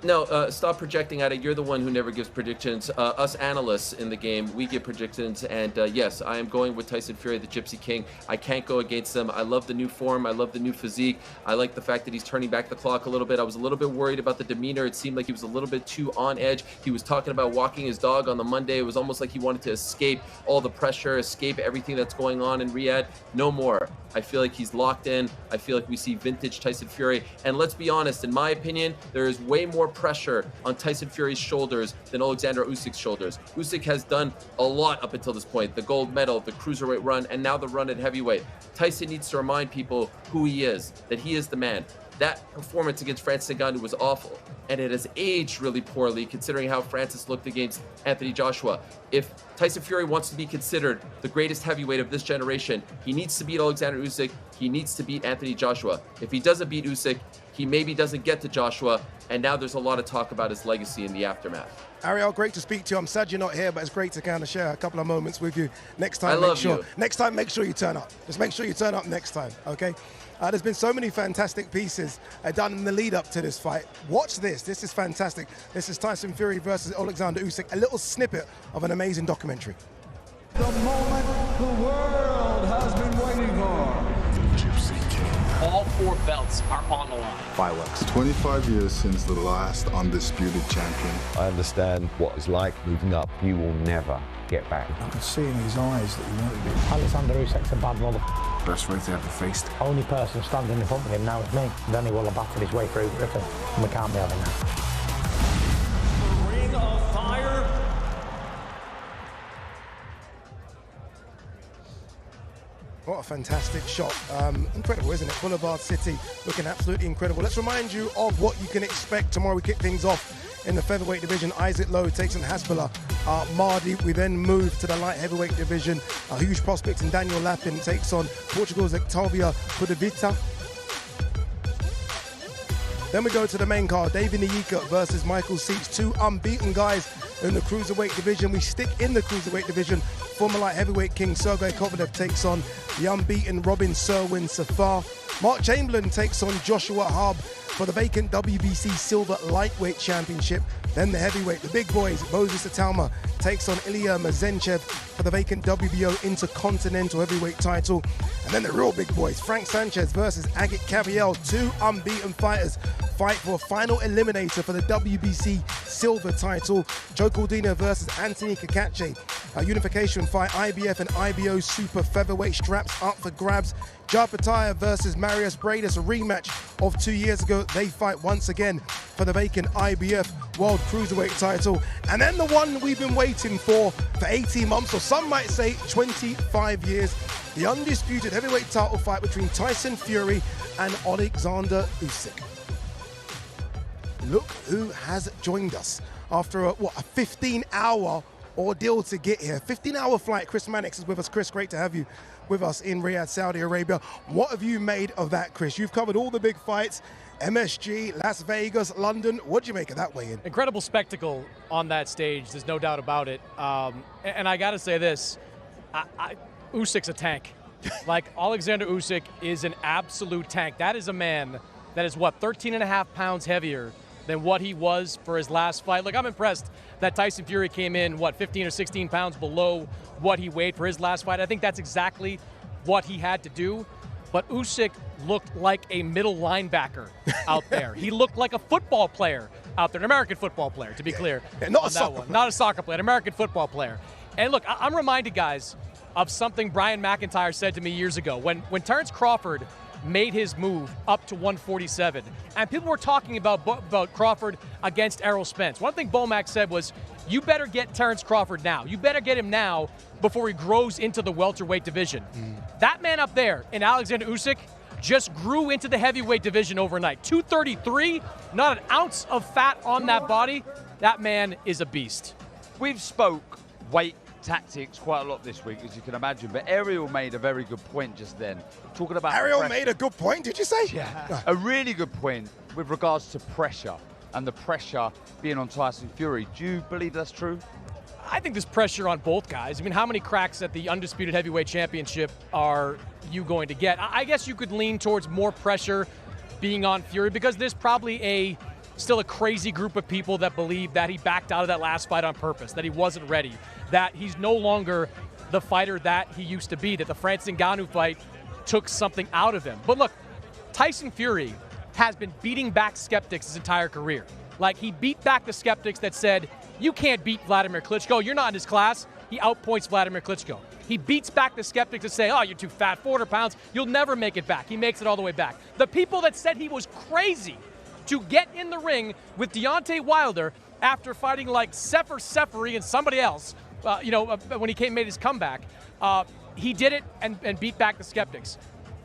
No, stop projecting at it. You're the one who never gives predictions. Us analysts in the game, we give predictions. And yes, I am going with Tyson Fury, the Gypsy King. I can't go against him. I love the new form. I love the new physique. I like the fact that he's turning back the clock a little bit. I was a little bit worried about the demeanor. It seemed like he was a little bit too on edge. He was talking about walking his dog on the Monday. It was almost like he wanted to escape all the pressure, escape everything that's going on in Riyadh. No more. I feel like he's locked in. I feel like we see vintage Tyson Fury. And let's be honest, in my opinion, there is way more pressure on Tyson Fury's shoulders than Oleksandr Usyk's shoulders. Usyk has done a lot up until this point. The gold medal, the cruiserweight run, and now the run at heavyweight. Tyson needs to remind people who he is, that he is the man. That performance against Francis Ngannou was awful, and it has aged really poorly considering how Francis looked against Anthony Joshua. If Tyson Fury wants to be considered the greatest heavyweight of this generation, he needs to beat Oleksandr Usyk, he needs to beat Anthony Joshua. If he doesn't beat Usyk, he maybe doesn't get to Joshua, and now there's a lot of talk about his legacy in the aftermath. Ariel, great to speak to you. I'm sad you're not here, but it's great to kind of share a couple of moments with you. Next time, Next time, make sure you turn up. Just make sure you turn up next time, okay? There's been so many fantastic pieces done in the lead up to this fight. Watch this. This is fantastic. This is Tyson Fury versus Oleksandr Usyk. A little snippet of an amazing documentary. The moment the world has been waiting for. All four belts are on the line. Fireworks. 25 years since the last undisputed champion. I understand what it's like moving up. You will never get back. I could see in his eyes that he wanted it. Oleksandr Usyk's a bad mother. Best fight they ever faced. Only person standing in front of him now is me. Then he will have battered his way through Griffin. And we can't be having that. Ring of Fire. What a fantastic shot. Incredible, isn't it? Boulevard City looking absolutely incredible. Let's remind you of what you can expect tomorrow. We kick things off in the featherweight division. Isaac Lowe takes on Hasbulla Mardi. We then move to the light heavyweight division. Huge prospects in Daniel Lapin takes on Portugal's Octavia Pudavita. Then we go to the main card, David Nyika versus Michael Seats, two unbeaten guys in the cruiserweight division. We stick in the cruiserweight division. Former light heavyweight king Sergey Kovalev takes on the unbeaten Robin Serwin Safar. Mark Chamberlain takes on Joshua Hub for the vacant WBC Silver Lightweight Championship. Then the heavyweight, the big boys, Moses Atalma takes on Ilya Mazenchev for the vacant WBO Intercontinental Heavyweight title. And then the real big boys, Frank Sanchez versus Agit Kaviel, two unbeaten fighters fight for a final eliminator for the WBC silver title. Joe Cordina versus Anthony Kakache. A unification fight, IBF and IBO super featherweight straps up for grabs. Jarpataya versus Marius Bradis, a rematch of 2 years ago. They fight once again for the vacant IBF World Cruiserweight title. And then the one we've been waiting for 18 months, or some might say 25 years. The undisputed heavyweight title fight between Tyson Fury and Oleksandr Usyk. Look who has joined us after a 15-hour ordeal to get here. 15-hour flight. Chris Mannix is with us. Chris, great to have you with us in Riyadh, Saudi Arabia. What have you made of that, Chris? You've covered all the big fights, MSG, Las Vegas, London. What do you make of that weigh-in? Incredible spectacle on that stage. There's no doubt about it. And I got to say this, Usyk's a tank. Like, Oleksandr Usyk is an absolute tank. That is a man that is, 13.5 pounds heavier than what he was for his last fight. Look, I'm impressed that Tyson Fury came in, 15 or 16 pounds below what he weighed for his last fight. I think that's exactly what he had to do. But Usyk looked like a middle linebacker out there. He looked like a football player out there, an American football player, to be clear. Not a soccer player. Not a soccer player, an American football player. And look, I'm reminded, guys, of something Brian McIntyre said to me years ago. When Terrence Crawford made his move up to 147, and people were talking about Crawford against Errol Spence. One thing Bomac said was, you better get Terrence Crawford now. You better get him now before he grows into the welterweight division. That man up there in Oleksandr Usyk just grew into the heavyweight division overnight. 233, not an ounce of fat on that body. That man is a beast. We've spoke weight tactics quite a lot this week, as you can imagine, but Ariel made a very good point just then. Talking about Ariel pressure. made a good point, did you say? Yeah, a really good point with regards to pressure and the pressure being on Tyson Fury. Do you believe that's true? I think there's pressure on both guys. I mean, how many cracks at the Undisputed Heavyweight Championship are you going to get? I guess you could lean towards more pressure being on Fury, because there's probably still a crazy group of people that believe that he backed out of that last fight on purpose, that he wasn't ready, that he's no longer the fighter that he used to be, that the Francis Ngannou fight took something out of him. But look, Tyson Fury has been beating back skeptics his entire career. Like, he beat back the skeptics that said, you can't beat Vladimir Klitschko, you're not in his class. He outpoints Vladimir Klitschko. He beats back the skeptics that say, oh, you're too fat, 400 pounds, you'll never make it back. He makes it all the way back. The people that said he was crazy to get in the ring with Deontay Wilder after fighting like Sefer and somebody else, when he made his comeback, he did it and beat back the skeptics.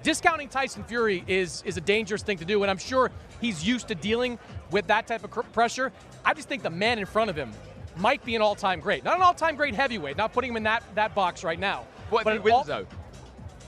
Discounting Tyson Fury is a dangerous thing to do, and I'm sure he's used to dealing with that type of pressure. I just think the man in front of him might be an all-time great. Not an all-time great heavyweight, not putting him in that box right now. What if he wins, though?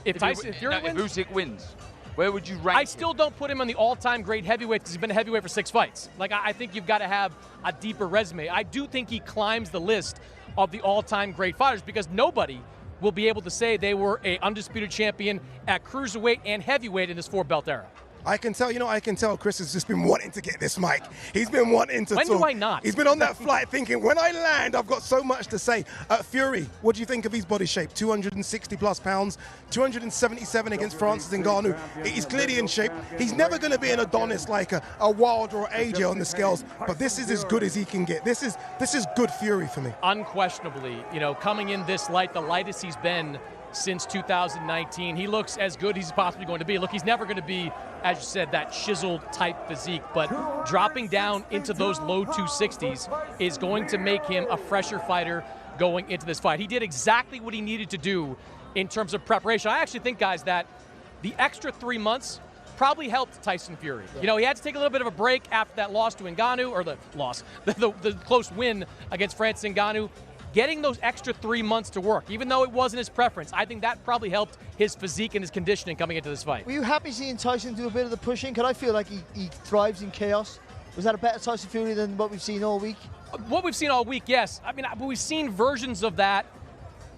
If Fury wins? If Usyk wins, where would you rank I still don't put him on the all-time great heavyweight because he's been a heavyweight for 6 fights. Like, I think you've got to have a deeper resume. I do think he climbs the list of the all-time great fighters because nobody will be able to say they were an undisputed champion at cruiserweight and heavyweight in this 4-belt era. I can tell Chris has just been wanting to get this mic. He's been wanting to talk. When do I not? He's been on that flight thinking, when I land, I've got so much to say. Fury, what do you think of his body shape? 260 plus pounds, 277 against Francis Ngannou. He's clearly in shape. He's never going to be an Adonis like a Wilder or AJ on the scales, but this is as good as he can get. This is good Fury for me. Unquestionably, coming in this light, the lightest he's been since 2019. He looks as good as he's possibly going to be. Look, he's never going to be, as you said, that chiseled type physique, but dropping down into those low 260s is going to make him a fresher fighter going into this fight. He did exactly what he needed to do in terms of preparation. I actually think, guys, that the extra 3 months probably helped Tyson Fury. He had to take a little bit of a break after that loss to Ngannou, or the close win against Francis Ngannou. Getting those extra 3 months to work, even though it wasn't his preference, I think that probably helped his physique and his conditioning coming into this fight. Were you happy seeing Tyson do a bit of the pushing? Because I feel like he thrives in chaos. Was that a better Tyson Fury than what we've seen all week? What we've seen all week, yes. I mean, we've seen versions of that,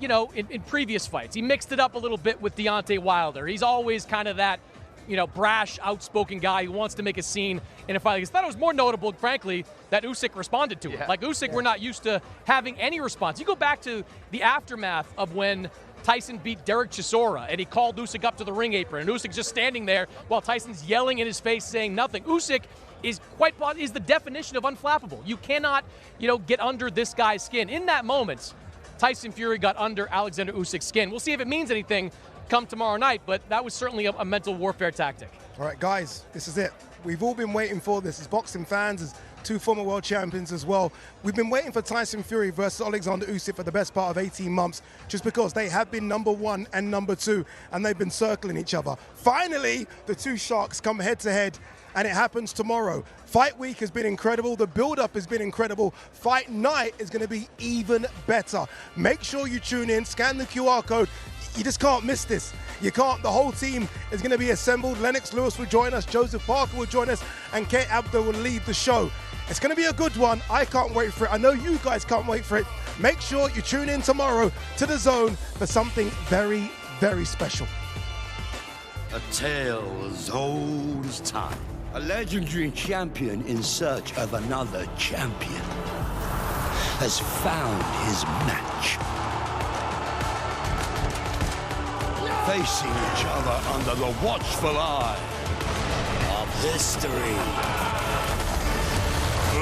in previous fights. He mixed it up a little bit with Deontay Wilder. He's always kind of that, brash, outspoken guy who wants to make a scene in a fight. I thought it was more notable, frankly, that Usyk responded to it. Like, Usyk, we're not used to having any response. You go back to the aftermath of when Tyson beat Derek Chisora, and he called Usyk up to the ring apron, and Usyk's just standing there while Tyson's yelling in his face, saying nothing. Usyk is the definition of unflappable. You cannot, get under this guy's skin. In that moment, Tyson Fury got under Oleksandr Usyk's skin. We'll see if it means anything come tomorrow night, but that was certainly a mental warfare tactic. All right, guys, this is it. We've all been waiting for this as boxing fans, as two former world champions as well. We've been waiting for Tyson Fury versus Oleksandr Usyk for the best part of 18 months, just because they have been number 1 and number 2, and they've been circling each other. Finally, the two sharks come head to head, and it happens tomorrow. Fight week has been incredible. The build-up has been incredible. Fight night is going to be even better. Make sure you tune in, scan the QR code. You just can't miss this. You can't. The whole team is going to be assembled. Lennox Lewis will join us. Joseph Parker will join us. And Kate Abdo will lead the show. It's going to be a good one. I can't wait for it. I know you guys can't wait for it. Make sure you tune in tomorrow to DAZN for something very, very special. A tale as old as time. A legendary champion in search of another champion has found his match. Facing each other under the watchful eye of history.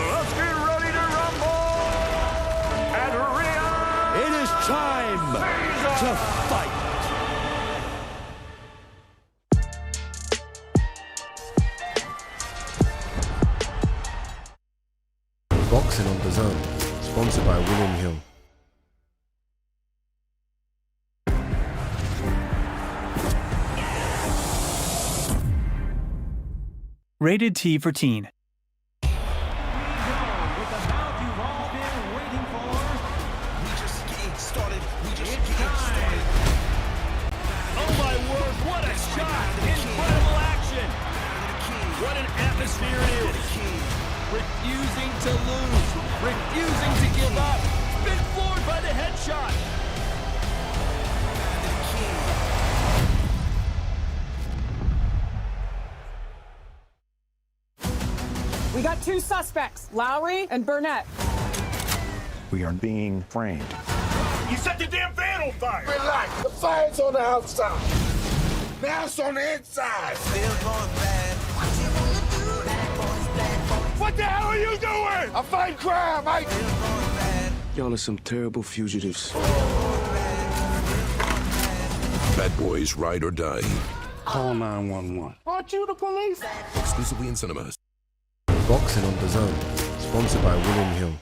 Let's get ready to rumble! At Riyadh! It is time to fight! Boxing on DAZN, sponsored by William Hill. Rated T for Teen. Oh my word, what a shot! Incredible action! What an atmosphere it is! Refusing to lose, refusing to give up. Been floored by the headshot. We got two suspects, Lowry and Burnett. We are being framed. You set the damn van on fire! Relax, the fire's on the outside. Now it's on the inside. What the hell are you doing? I fight crime, Mike. Y'all are some terrible fugitives. Bad Boys Ride or Die. Call 911. Aren't you the police? Exclusively in cinemas. Boxing on DAZN, sponsored by William Hill.